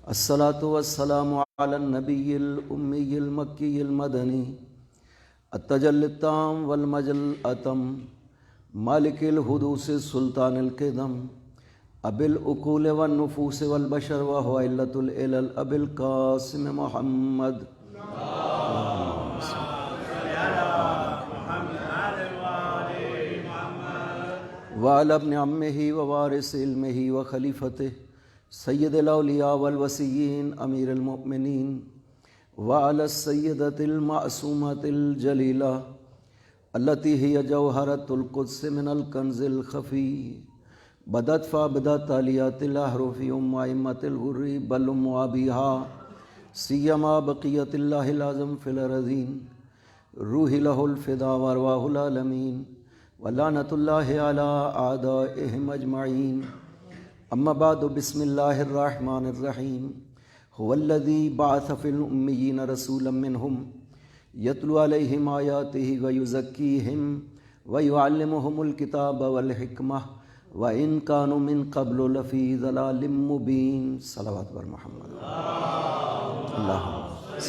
الصلاة والسلام على النبي الأمي المكي المدني التجل التام والمجل الأتم مالك الحدوث السلطان القدم أبي الأكول والنفوس والبشر وهو علة العلل أبي القاسم محمد وعلى ابن عمه ووارث علمه وخليفته سید الاولیاء والوصیین امیر المؤمنین وعلى السیدۃ المعصومۃ الجلیلہ التي هي جوہرۃ القدس من الکنز الخفی بدت فابدت علیات الاحرف ام ائمۃ الغر بل ام ابیها سیما بقیۃ اللہ العظم فی الارضین روح لہ الفدا وارواح العالمین ولعنۃ اللہ علی اعدائهم اجمعین اما بعد بسم اللہ الرحمن الرحیم هو الذی بعث فی الامیین رسولا منہم یتلو علیہم آیاتہ ویزکیہم ویعلمہم الکتاب والحکمہ وإن كانوا من قبل لفی ضلال مبین صلوات بر محمد اللہم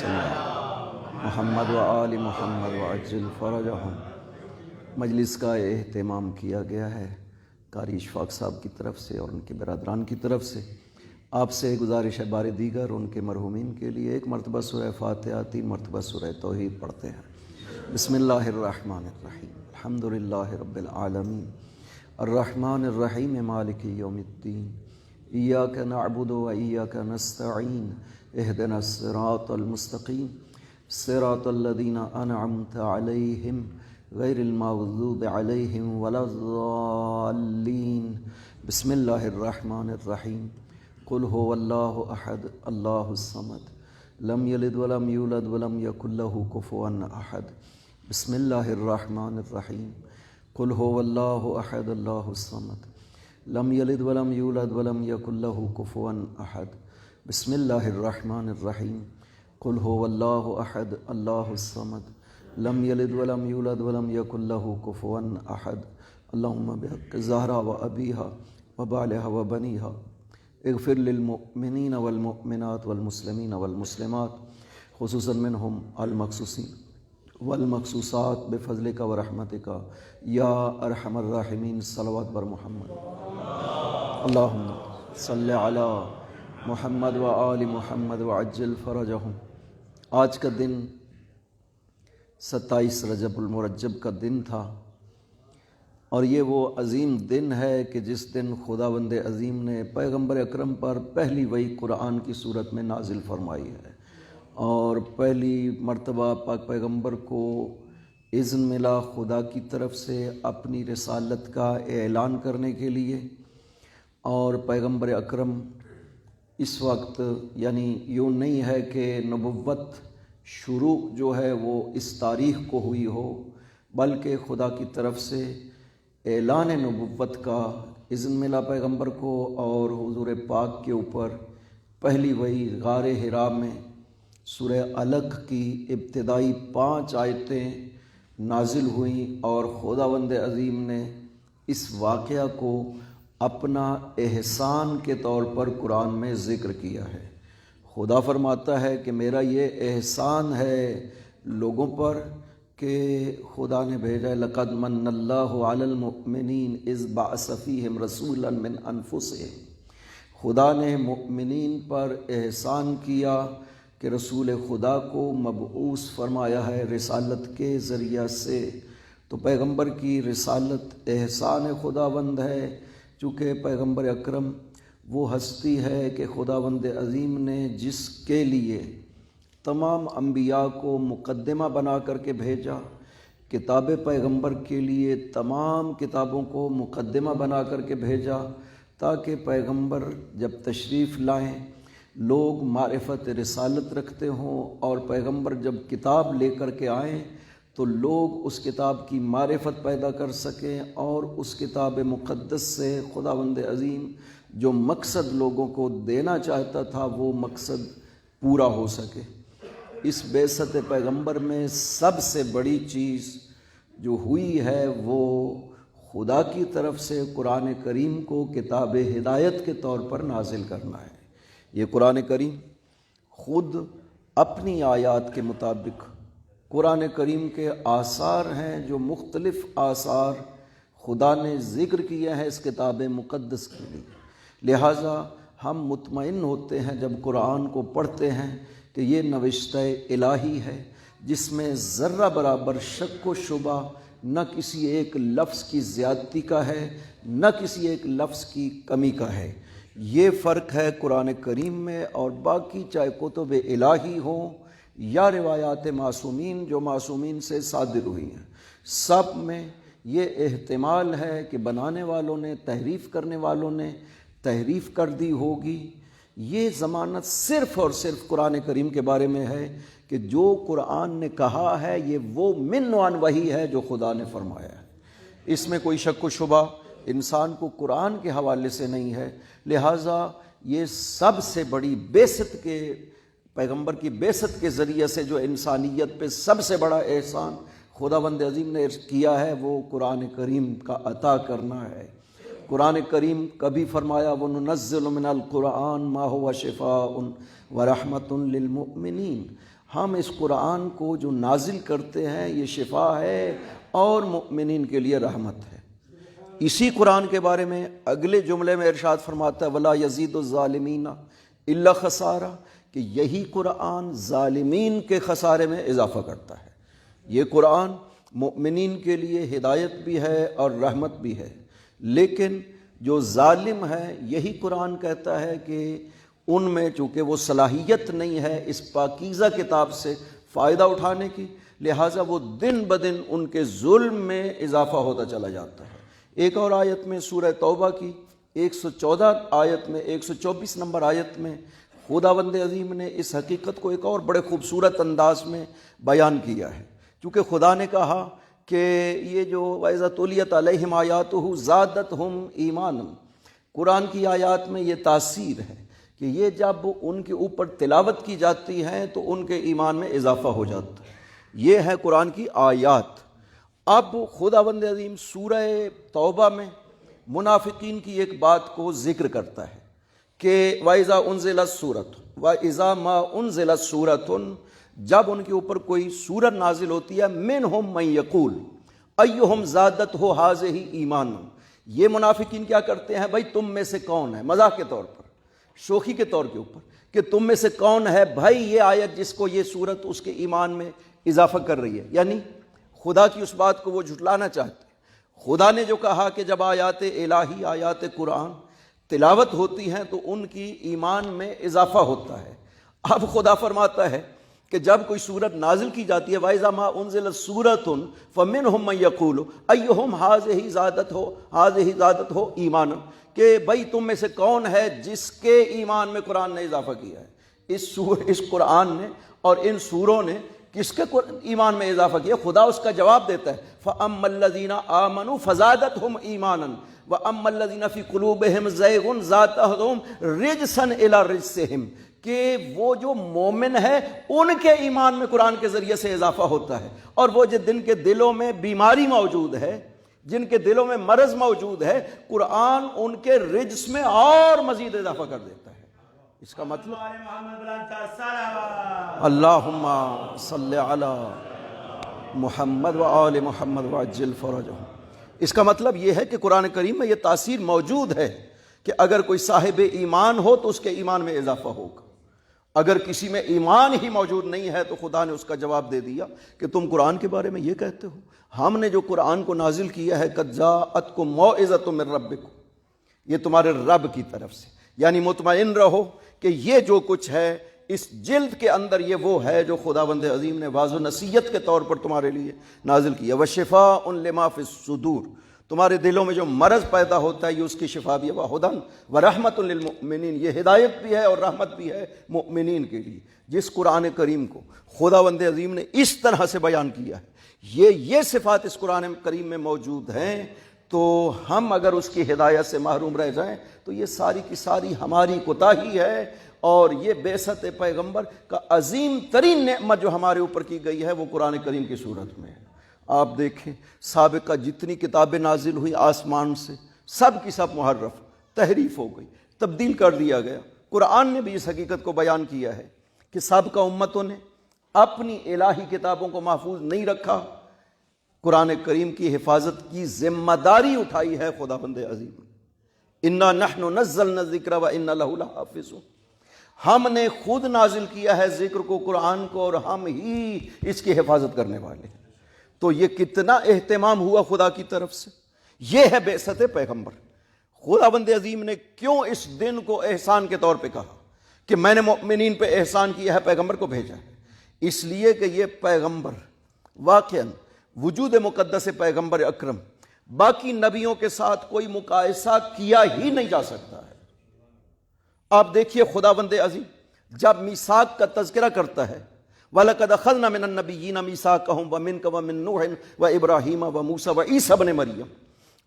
صلی علی محمد وآل محمد وعجل فرجہم۔ مجلس کا اہتمام کیا گیا ہے قاری اشفاق صاحب کی طرف سے اور ان کے برادران کی طرف سے۔ آپ سے گزارش ہے بار دیگر ان کے مرحومین کے لیے ایک مرتبہ سورہ فاتحہ، 3 مرتبہ سورہ توحید پڑھتے ہیں۔ بسم اللہ الرحمن الرحیم الحمدللہ رب العالمین الرحمن الرحیم مالک یوم الدین ایاک نعبد و ایاک نستعین اہدنا الصراط المستقیم صراط الذین انعمت علیہم غیر المغضوب علیہم ولا الضالین۔ بسم اللہ الرحمن الرحیم قل هو اللہ احد اللہ الصمد لم یلد ولم یولد ولم یکن لہ کفوا احد۔ بسم اللہ الرحمن الرحیم قل هو اللہ احد اللہ الصمد لم یلد ولم یولد ولم یکن لہ کفوا احد۔ بسم اللہ الرحمن الرحیم قل هو اللہ احد اللہ الصمد لم یلد ولم یولد ولم یکن لہ کفوا احد۔ اللہم بحق زہرا و ابیہا و بالہا و بنیہا اغفر للمؤمنین والمؤمنات والمسلمین والمسلمات خصوصا منہم المخصوصین والمخصوصات بفضلک و رحمتک یا ارحم الراحمین صلوات بر محمد۔ اللہم صلی علی محمد و آل محمد وعجل فرجہم۔ آج کا دن 27 رجب المرجب کا دن تھا اور یہ وہ عظیم دن ہے کہ جس دن خداوند عظیم نے پیغمبر اکرم پر پہلی وحی قرآن کی صورت میں نازل فرمائی ہے، اور پہلی مرتبہ پاک پیغمبر کو اذن ملا خدا کی طرف سے اپنی رسالت کا اعلان کرنے کے لیے۔ اور پیغمبر اکرم اس وقت یعنی یوں نہیں ہے کہ نبوت شروع جو ہے وہ اس تاریخ کو ہوئی ہو، بلکہ خدا کی طرف سے اعلان نبوت کا اذن ملا پیغمبر کو، اور حضور پاک کے اوپر پہلی وحی غار حرا میں سورہ علق کی ابتدائی 5 آیتیں نازل ہوئیں، اور خداوند عظیم نے اس واقعہ کو اپنا احسان کے طور پر قرآن میں ذکر کیا ہے۔ خدا فرماتا ہے کہ میرا یہ احسان ہے لوگوں پر کہ خدا نے بھیجا لقد من اللہ علی المؤمنین اذ بعث فیہم رسولا من انفسہم۔ خدا نے مؤمنین پر احسان کیا کہ رسول خدا کو مبعوث فرمایا ہے رسالت کے ذریعہ سے۔ تو پیغمبر کی رسالت احسان خداوند ہے، چونکہ پیغمبر اکرم وہ ہستی ہے کہ خداوند عظیم نے جس کے لیے تمام انبیاء کو مقدمہ بنا کر کے بھیجا، کتاب پیغمبر کے لیے تمام کتابوں کو مقدمہ بنا کر کے بھیجا، تاکہ پیغمبر جب تشریف لائیں لوگ معرفت رسالت رکھتے ہوں، اور پیغمبر جب کتاب لے کر کے آئیں تو لوگ اس کتاب کی معرفت پیدا کر سکیں، اور اس کتاب مقدس سے خداوند عظیم جو مقصد لوگوں کو دینا چاہتا تھا وہ مقصد پورا ہو سکے۔ اس بعثت پیغمبر میں سب سے بڑی چیز جو ہوئی ہے وہ خدا کی طرف سے قرآن کریم کو کتاب ہدایت کے طور پر نازل کرنا ہے۔ یہ قرآن کریم خود اپنی آیات کے مطابق قرآن کریم کے آثار ہیں، جو مختلف آثار خدا نے ذکر کیا ہے اس کتاب مقدس کے لیے۔ لہٰذا ہم مطمئن ہوتے ہیں جب قرآن کو پڑھتے ہیں کہ یہ نوشتہ الہی ہے، جس میں ذرہ برابر شک و شبہ نہ کسی ایک لفظ کی زیادتی کا ہے، نہ کسی ایک لفظ کی کمی کا ہے۔ یہ فرق ہے قرآن کریم میں اور باقی چاہے کتب الہی ہوں یا روایات معصومین جو معصومین سے صادر ہوئی ہیں، سب میں یہ احتمال ہے کہ بنانے والوں نے، تحریف کرنے والوں نے تحریف کر دی ہوگی۔ یہ ضمانت صرف اور صرف قرآن کریم کے بارے میں ہے کہ جو قرآن نے کہا ہے یہ وہ من وان وحی ہے جو خدا نے فرمایا ہے، اس میں کوئی شک و شبہ انسان کو قرآن کے حوالے سے نہیں ہے۔ لہٰذا یہ سب سے بڑی بعثت کے، پیغمبر کی بعثت کے ذریعے سے جو انسانیت پہ سب سے بڑا احسان خداوند عظیم نے کیا ہے وہ قرآن کریم کا عطا کرنا ہے۔ قرآن کریم کبھی فرمایا وَنُنَزِّلُ مِنَ الْقُرْآنِ مَا هُوَ شِفَاءٌ وَرَحْمَةٌ لِّلْمُؤْمِنِينَ، ہم اس قرآن کو جو نازل کرتے ہیں یہ شفا ہے اور مؤمنین کے لیے رحمت ہے۔ اسی قرآن کے بارے میں اگلے جملے میں ارشاد فرماتا ہے وَلَا يَزِيدُ الظَّالِمِينَ إِلَّا خَسَارًا، کہ یہی قرآن ظالمین کے خسارے میں اضافہ کرتا ہے۔ یہ قرآن مؤمنین کے لیے ہدایت بھی ہے اور رحمت بھی ہے، لیکن جو ظالم ہے یہی قرآن کہتا ہے کہ ان میں چونکہ وہ صلاحیت نہیں ہے اس پاکیزہ کتاب سے فائدہ اٹھانے کی، لہٰذا وہ دن بدن ان کے ظلم میں اضافہ ہوتا چلا جاتا ہے۔ ایک اور آیت میں سورہ توبہ کی 114 آیت میں 124 نمبر آیت میں خداوند عظیم نے اس حقیقت کو ایک اور بڑے خوبصورت انداز میں بیان کیا ہے، چونکہ خدا نے کہا کہ یہ جو وَإِذَا تُلِيَتْ عَلَيْهِمْ آيَاتُهُ زَادَتْهُمْ ایمانا، قرآن کی آیات میں یہ تاثیر ہے کہ یہ جب ان کے اوپر تلاوت کی جاتی ہیں تو ان کے ایمان میں اضافہ ہو جاتا ہے۔ یہ ہے قرآن کی آیات۔ اب خداوند عظیم سورہ توبہ میں منافقین کی ایک بات کو ذکر کرتا ہے کہ وَإِذَا أُنزِلَتْ سُورَةٌ وَإِذَا مَا أُنزِلَتْ سُورَةٌ، جب ان کے اوپر کوئی سورت نازل ہوتی ہے منہم من یقول ایہم زادتہ ہذہ ایمانا، یہ منافقین کیا کرتے ہیں، بھائی تم میں سے کون ہے، مزاح کے طور پر، شوخی کے طور کے اوپر، کہ تم میں سے کون ہے بھائی یہ آیت جس کو یہ سورت اس کے ایمان میں اضافہ کر رہی ہے، یعنی خدا کی اس بات کو وہ جھٹلانا چاہتے ہیں۔ خدا نے جو کہا کہ جب آیات الہی، آیات قرآن تلاوت ہوتی ہیں تو ان کی ایمان میں اضافہ ہوتا ہے۔ اب خدا فرماتا ہے کہ جب کوئی سورت نازل کی جاتی ہے وَإِذَا مَا أُنزِلَتْ سُورَةٌ فَمِنْهُمْ مَن يَقُولُ أَيُّهُمْ هَٰذِهِ زَادَتْهُ ایمانا، کہ بھائی تم میں سے کون ہے جس کے ایمان میں قرآن نے اضافہ کیا ہے۔ اس قرآن نے اور ان سوروں نے کس کے ایمان میں اضافہ کیا؟ خدا اس کا جواب دیتا ہے فَأَمَّا الَّذِينَ آمَنُوا فَزَادَتْهُمْ إِيمَانًا وَأَمَّا الَّذِينَ فِي قُلُوبِهِمْ زَيْغٌ زَادَتْهُمْ رِجْسًا إِلَىٰ رِجْسِهِمْ، کہ وہ جو مومن ہے ان کے ایمان میں قرآن کے ذریعے سے اضافہ ہوتا ہے، اور وہ جن کے دلوں میں بیماری موجود ہے، جن کے دلوں میں مرض موجود ہے، قرآن ان کے رجس میں اور مزید اضافہ کر دیتا ہے۔ اس کا مطلب اللہم صلی علی محمد و آل محمد وعجل فرجہم، اس کا مطلب یہ ہے کہ قرآن کریم میں یہ تاثیر موجود ہے کہ اگر کوئی صاحب ایمان ہو تو اس کے ایمان میں اضافہ ہوگا، اگر کسی میں ایمان ہی موجود نہیں ہے تو خدا نے اس کا جواب دے دیا کہ تم قرآن کے بارے میں یہ کہتے ہو، ہم نے جو قرآن کو نازل کیا ہے قد جاءتکم موعظۃ من ربکم، یہ تمہارے رب کی طرف سے، یعنی مطمئن رہو کہ یہ جو کچھ ہے اس جلد کے اندر یہ وہ ہے جو خداوند عظیم نے واضح و نصیحت کے طور پر تمہارے لیے نازل کیا۔ وشفاء لما فی الصدور، تمہارے دلوں میں جو مرض پیدا ہوتا ہے یہ اس کی شفا بھی ہے، وہدن ورحمۃ للمؤمنین، یہ ہدایت بھی ہے اور رحمت بھی ہے مؤمنین کے لیے۔ جس قرآن کریم کو خداوند عظیم نے اس طرح سے بیان کیا ہے، یہ صفات اس قرآن کریم میں موجود ہیں، تو ہم اگر اس کی ہدایت سے محروم رہ جائیں تو یہ ساری کی ساری ہماری کوتاہی ہے، اور یہ بعثت پیغمبر کا عظیم ترین نعمت جو ہمارے اوپر کی گئی ہے وہ قرآن کریم کی صورت میں ہے۔ آپ دیکھیں سابقہ جتنی کتابیں نازل ہوئی آسمان سے، سب کی سب محرف، تحریف ہو گئی، تبدیل کر دیا گیا، قرآن نے بھی اس حقیقت کو بیان کیا ہے کہ سابقہ امتوں نے اپنی الہی کتابوں کو محفوظ نہیں رکھا، قرآن کریم کی حفاظت کی ذمہ داری اٹھائی ہے خداوند عظیم۔ انا نحن نزلنا الذکر وانا لہ لحافظون، ہم نے خود نازل کیا ہے ذکر کو، قرآن کو، اور ہم ہی اس کی حفاظت کرنے والے ہیں۔ تو یہ کتنا اہتمام ہوا خدا کی طرف سے، یہ ہے بعثت پیغمبر۔ خداوند عظیم نے کیوں اس دن کو احسان کے طور پہ کہا کہ میں نے مؤمنین پہ احسان کیا ہے، پیغمبر کو بھیجا ہے؟ اس لیے کہ یہ پیغمبر واقعاً وجود مقدس پیغمبر اکرم باقی نبیوں کے ساتھ کوئی مقایسہ کیا ہی نہیں جا سکتا ہے۔ آپ دیکھیے خداوند عظیم جب میثاق کا تذکرہ کرتا ہے، وَلَقَدْ أَخَذْنَا مِنَ النَّبِيِّينَ مِيثَاقَهُمْ وَمِنْكَ وَمِن نُوحٍ وَإِبْرَاهِيمَ وَمُوسَىٰ وَعِيسَىٰ ابْنِ مریم،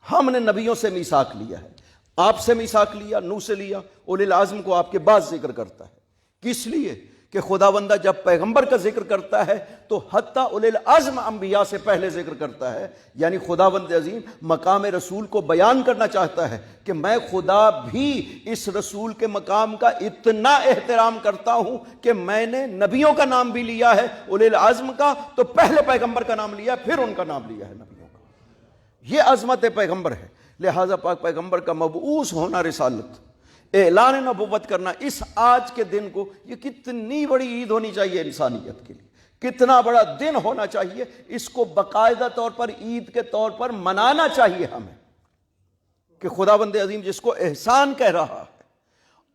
ہم نے نبیوں سے میثاق لیا ہے، آپ سے میثاق لیا، نوح سے لیا، اولی العزم کو آپ کے بعد ذکر کرتا ہے۔ کس لیے کہ خداوندہ جب پیغمبر کا ذکر کرتا ہے تو حتیٰ اولی العزم انبیاء سے پہلے ذکر کرتا ہے، یعنی خداوند عظیم مقام رسول کو بیان کرنا چاہتا ہے کہ میں خدا بھی اس رسول کے مقام کا اتنا احترام کرتا ہوں کہ میں نے نبیوں کا نام بھی لیا ہے، اولی العزم کا، تو پہلے پیغمبر کا نام لیا، پھر ان کا نام لیا ہے نبیوں کا۔ یہ عظمت پیغمبر ہے، لہٰذا پاک پیغمبر کا مبعوث ہونا، رسالت، اعلان نبوت کرنا اس آج کے دن کو، یہ کتنی بڑی عید ہونی چاہیے انسانیت کے لیے، کتنا بڑا دن ہونا چاہیے، اس کو باقاعدہ طور پر عید کے طور پر منانا چاہیے ہمیں، کہ خداوند عظیم جس کو احسان کہہ رہا ہے۔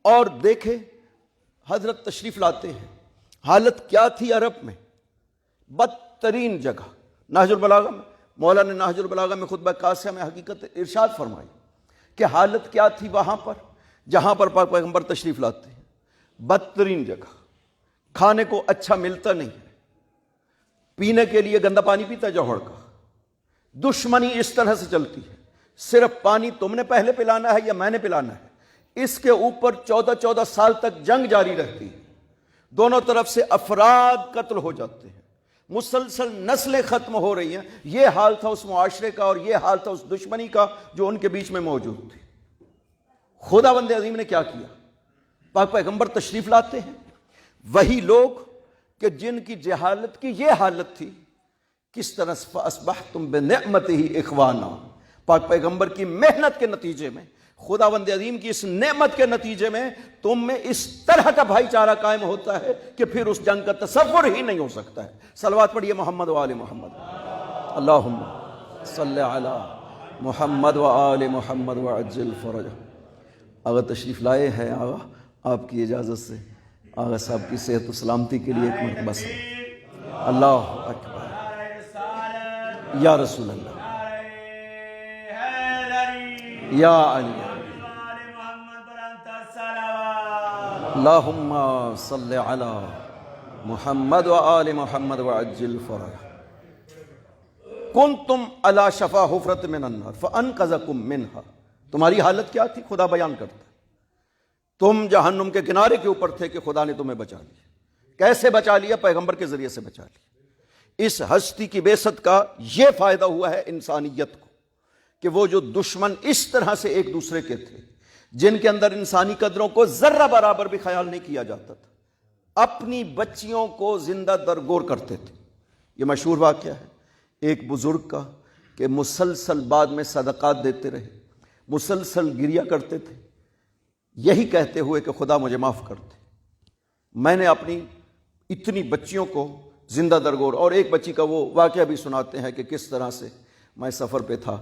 اور دیکھیں حضرت تشریف لاتے ہیں، حالت کیا تھی عرب میں؟ بدترین جگہ۔ نہج البلاغہ میں مولانا نے نہج البلاغہ میں خطبہ قاسیہ میں حقیقت ارشاد فرمائی کہ حالت کیا تھی وہاں پر جہاں پر پاک پیغمبر تشریف لاتے ہیں۔ بدترین جگہ، کھانے کو اچھا ملتا نہیں ہے، پینے کے لیے گندا پانی پیتا جوہر کا، دشمنی اس طرح سے چلتی ہے، صرف پانی تم نے پہلے پلانا ہے یا میں نے پلانا ہے، اس کے اوپر 14 سال تک جنگ جاری رہتی ہے، دونوں طرف سے افراد قتل ہو جاتے ہیں، مسلسل نسلیں ختم ہو رہی ہیں۔ یہ حال تھا اس معاشرے کا، اور یہ حال تھا اس دشمنی کا جو ان کے بیچ میں موجود تھی۔ خداوند عظیم نے کیا کیا؟ پاک پیغمبر تشریف لاتے ہیں، وہی لوگ کہ جن کی جہالت کی یہ حالت تھی، کس طرح فَأَصْبَحْتُمْ بِنِعْمَتِهِ إِخْوَانًا، پاک پیغمبر کی محنت کے نتیجے میں، خداوند عظیم کی اس نعمت کے نتیجے میں تم میں اس طرح کا بھائی چارہ قائم ہوتا ہے کہ پھر اس جنگ کا تصور ہی نہیں ہو سکتا ہے۔ صلوات پڑھیے محمد و آل محمد، اللہم صلی علی محمد و آل محمد وعجل فرجہ۔ آغا تشریف لائے ہیں، آغا آپ کی اجازت سے آغا صاحب کی صحت و سلامتی کے لیے ایک مرتبہ سے اللہ اکبر، یا رسول اللہ، یا علی، اللہم صلی علی محمد و آل محمد وعجل فرجہ۔ کنتم علی شفا حفرۃ من النار فانقذکم منہا، تمہاری حالت کیا تھی؟ خدا بیان کرتا ہے، تم جہنم کے کنارے کے اوپر تھے کہ خدا نے تمہیں بچا لیا۔ کیسے بچا لیا؟ پیغمبر کے ذریعے سے بچا لیا۔ اس ہستی کی بعثت کا یہ فائدہ ہوا ہے انسانیت کو کہ وہ جو دشمن اس طرح سے ایک دوسرے کے تھے، جن کے اندر انسانی قدروں کو ذرہ برابر بھی خیال نہیں کیا جاتا تھا، اپنی بچیوں کو زندہ درگور کرتے تھے۔ یہ مشہور واقعہ ہے ایک بزرگ کا کہ مسلسل بعد میں صدقات دیتے رہے، مسلسل گریہ کرتے تھے، یہی کہتے ہوئے کہ خدا مجھے معاف کر دے، میں نے اپنی اتنی بچیوں کو زندہ درگور۔ اور ایک بچی کا وہ واقعہ بھی سناتے ہیں کہ کس طرح سے میں سفر پہ تھا،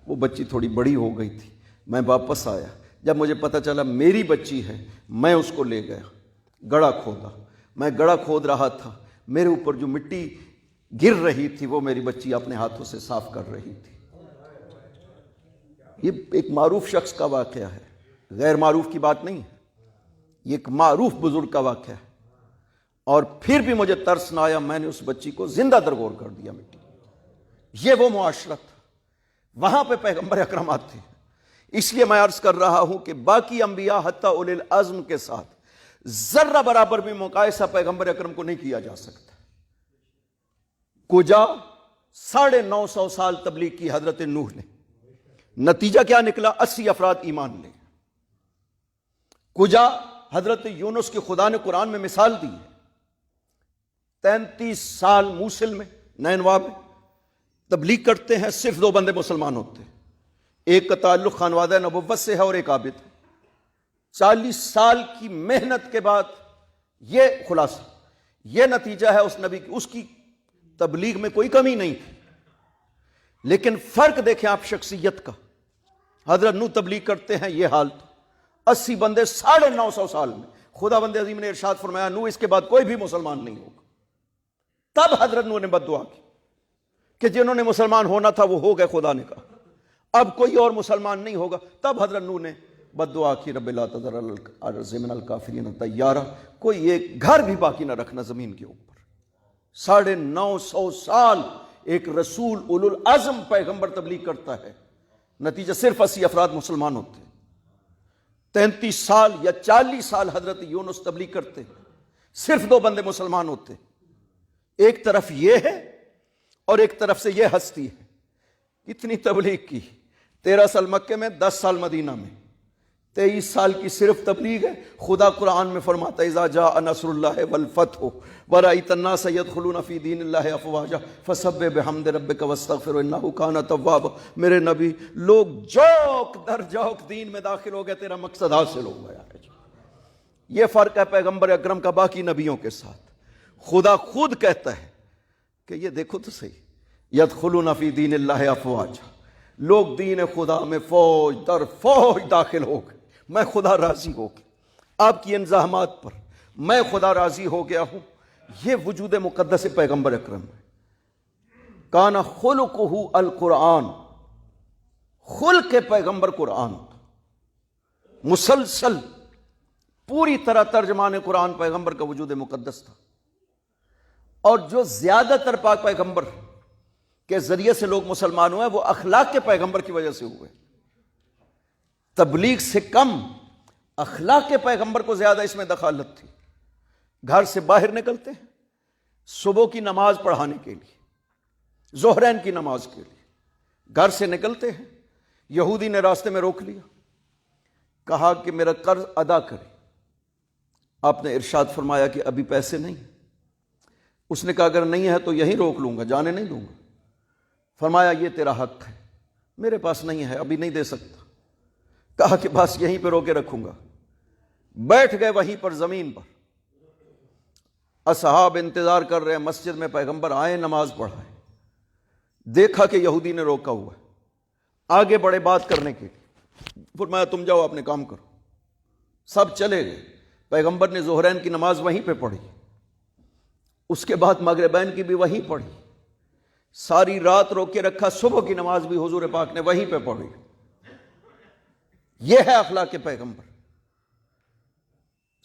وہ بچی تھوڑی بڑی ہو گئی تھی، میں واپس آیا، جب مجھے پتہ چلا میری بچی ہے، میں اس کو لے گیا، گڑھا کھودا، میں گڑھا کھود رہا تھا، میرے اوپر جو مٹی گر رہی تھی وہ میری بچی اپنے ہاتھوں سے صاف کر رہی تھی۔ یہ ایک معروف شخص کا واقعہ ہے، غیر معروف کی بات نہیں ہے، یہ ایک معروف بزرگ کا واقعہ ہے۔ اور پھر بھی مجھے ترس نہ آیا، میں نے اس بچی کو زندہ درگور کر دیا مٹی۔ یہ وہ معاشرت، وہاں پہ پیغمبر اکرم آتے ہیں۔ اس لیے میں عرض کر رہا ہوں کہ باقی انبیاء حتیٰ اولی العزم کے ساتھ ذرہ برابر بھی مقایسہ پیغمبر اکرم کو نہیں کیا جا سکتا۔ کجا 950 سال تبلیغ کی حضرت نوح نے، نتیجہ کیا نکلا؟ 80 افراد ایمان لے۔ کجا حضرت یونس کی خدا نے قرآن میں مثال دی ہے، 33 سال موصل میں، نینوا میں تبلیغ کرتے ہیں، صرف 2 بندے مسلمان ہوتے ہیں، ایک کا تعلق خانوادہ نبوت سے ہے اور ایک عابد ہے۔ 40 سال کی محنت کے بعد یہ خلاصہ، یہ نتیجہ ہے اس نبی کی۔ اس کی تبلیغ میں کوئی کمی نہیں تھی، لیکن فرق دیکھیں آپ شخصیت کا۔ حضرت نوح تبلیغ کرتے ہیں، یہ حال تھا، 80 بندے 950 سال میں۔ خدا بند عظیم نے ارشاد فرمایا نوح اس کے بعد کوئی بھی مسلمان نہیں ہوگا۔ تب حضرت نوح نے بد دعا کی کہ جنہوں نے مسلمان ہونا تھا وہ ہو گئے، خدا نے کہا اب کوئی اور مسلمان نہیں ہوگا۔ تب حضرت نوح نے بد دعا کی رب لا تذر علی الارض من الکافرین دیارا، کوئی ایک گھر بھی باقی نہ رکھنا زمین کے اوپر۔ 950 سال ایک رسول اولو العزم پیغمبر تبلیغ کرتا ہے، نتیجہ صرف 80 افراد مسلمان ہوتے ہیں۔ 33 سال یا 40 سال حضرت یونس تبلیغ کرتے ہیں، صرف 2 بندے مسلمان ہوتے ہیں۔ ایک طرف یہ ہے اور ایک طرف سے یہ ہستی ہے۔ کتنی تبلیغ کی، 13 سال مکے میں، 10 سال مدینہ میں، 23 سال کی صرف تبلیغ ہے۔ خدا قرآن میں فرماتا ہے اذا جاء نصر اللہ والفتح ورأیت الناس يدخلون فی دین اللہ افواجا فسبح بحمد ربک واستغفر انہ کان توابا۔ میرے نبی، لوگ جوک در جوک دین میں داخل ہو گئے، تیرا مقصد حاصل ہو گیا ہے۔ یہ فرق ہے پیغمبر اکرم کا باقی نبیوں کے ساتھ۔ خدا خود کہتا ہے کہ یہ دیکھو تو صحیح، یدخلون فی دین اللہ افواجا، لوگ دین خدا میں فوج در فوج داخل ہو گئے۔ میں خدا راضی ہو گیا آپ کی انضاحات پر، میں خدا راضی ہو گیا ہوں۔ یہ وجود مقدس پیغمبر اکرم ہے۔ کانا خلقہ القرآن، خلق پیغمبر قرآن، مسلسل پوری طرح ترجمان قرآن پیغمبر کا وجود مقدس تھا۔ اور جو زیادہ تر پاک پیغمبر کے ذریعے سے لوگ مسلمان ہوئے وہ اخلاق کے پیغمبر کی وجہ سے ہوئے۔ تبلیغ سے کم اخلاق کے پیغمبر کو زیادہ اس میں دخالت تھی۔ گھر سے باہر نکلتے ہیں صبح کی نماز پڑھانے کے لیے، ظہرین کی نماز کے لیے، گھر سے نکلتے ہیں، یہودی نے راستے میں روک لیا، کہا کہ میرا قرض ادا کرے۔ آپ نے ارشاد فرمایا کہ ابھی پیسے نہیں۔ اس نے کہا اگر نہیں ہے تو یہیں روک لوں گا، جانے نہیں دوں گا۔ فرمایا یہ تیرا حق ہے، میرے پاس نہیں ہے، ابھی نہیں دے سکتا۔ کہا کہ بس یہیں پہ روکے رکھوں گا۔ بیٹھ گئے وہیں پر زمین پر، اصحاب انتظار کر رہے ہیں، مسجد میں پیغمبر آئے نماز پڑھائے، دیکھا کہ یہودی نے روکا ہوا ہے، آگے بڑے بات کرنے کے لیے، فرمایا تم جاؤ اپنے کام کرو۔ سب چلے گئے، پیغمبر نے ظہرین کی نماز وہیں پہ پڑھی، اس کے بعد مغربین کی بھی وہیں پڑھی، ساری رات روک کے رکھا، صبح کی نماز بھی حضور پاک نے وہیں پہ پڑھی۔ یہ ہے اخلاق کے پیغمبر۔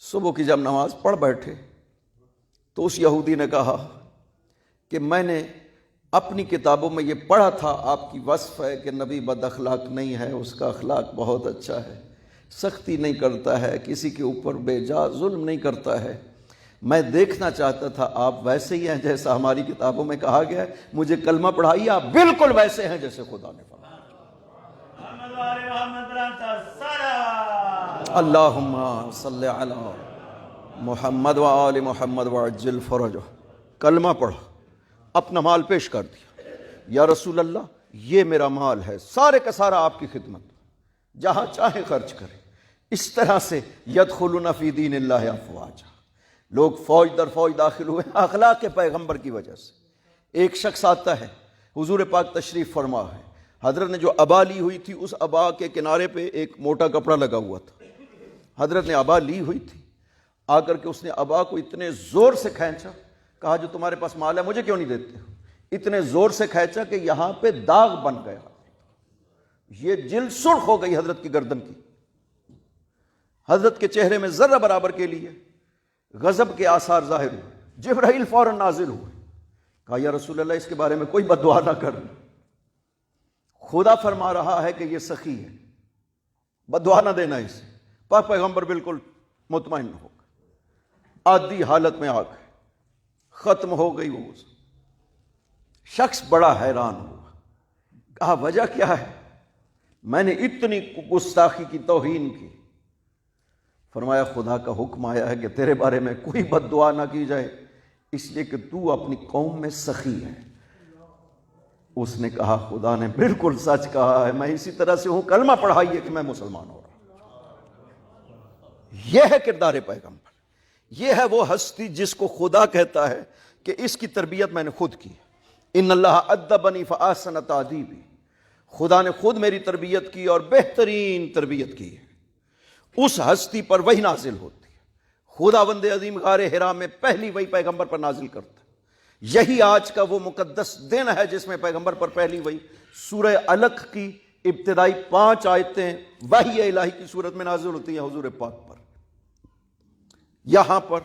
صبح کی جب نماز پڑھ بیٹھے تو اس یہودی نے کہا کہ میں نے اپنی کتابوں میں یہ پڑھا تھا آپ کی وصف ہے کہ نبی بد اخلاق نہیں ہے، اس کا اخلاق بہت اچھا ہے، سختی نہیں کرتا ہے، کسی کے اوپر بے جا ظلم نہیں کرتا ہے۔ میں دیکھنا چاہتا تھا آپ ویسے ہی ہیں جیسا ہماری کتابوں میں کہا گیا ہے، مجھے کلمہ پڑھائیے، آپ بالکل ویسے ہیں جیسے خدا نے فرمایا۔ اللہم صلی علی محمد وآل محمد وعجل فرجہ۔ کلمہ پڑھا، اپنا مال پیش کر دیا، یا رسول اللہ یہ میرا مال ہے، سارے کا سارا آپ کی خدمت، جہاں چاہے خرچ کریں۔ اس طرح سے یدخلون فی دین اللہ افواجا، لوگ فوج در فوج داخل ہوئے اخلاق کے پیغمبر کی وجہ سے۔ ایک شخص آتا ہے، حضور پاک تشریف فرما ہے، حضرت نے جو عبا لی ہوئی تھی اس عبا کے کنارے پہ ایک موٹا کپڑا لگا ہوا تھا، حضرت نے عبا لی ہوئی تھی، آ کر کے اس نے عبا کو اتنے زور سے کھینچا، کہا جو تمہارے پاس مال ہے مجھے کیوں نہیں دیتے ہو؟ اتنے زور سے کھینچا کہ یہاں پہ داغ بن گیا، یہ جلد سرخ ہو گئی حضرت کی گردن کی۔ حضرت کے چہرے میں ذرہ برابر کے لیے غضب کے آثار ظاہر ہوئے۔ جبرائیل فوراً نازل ہوئے، کہا یا رسول اللہ اس کے بارے میں کوئی بد دعا نہ کرنا، خدا فرما رہا ہے کہ یہ سخی ہے، بد دعا نہ دینا اسے۔ پاک پیغمبر بالکل مطمئن ہو گئے، عادی حالت میں آ گئے، ختم ہو گئی وہ۔ شخص بڑا حیران ہوا، کہا وجہ کیا ہے؟ میں نے اتنی گستاخی کی، توہین کی۔ فرمایا خدا کا حکم آیا ہے کہ تیرے بارے میں کوئی بد دعا نہ کی جائے، اس لیے کہ تو اپنی قوم میں سخی ہے۔ اس نے کہا خدا نے بالکل سچ کہا ہے، میں اسی طرح سے ہوں، کلمہ پڑھائیے کہ میں مسلمان ہو رہا۔ یہ ہے کردار پیغمبر، یہ ہے وہ ہستی جس کو خدا کہتا ہے کہ اس کی تربیت میں نے خود کی۔ ان اللہ ادبنی فاحسن تادیبی، خدا نے خود میری تربیت کی اور بہترین تربیت کی ہے۔ اس ہستی پر وہی نازل ہوتی ہے۔ خداوند عظیم غار حرا میں پہلی وہی پیغمبر پر نازل کرتا ہے۔ یہی آج کا وہ مقدس دن ہے جس میں پیغمبر پر پہلی وہی سورہ علق کی ابتدائی 5 آیتیں وحی الہی کی صورت میں نازل ہوتی ہیں حضور پاک پر۔ یہاں پر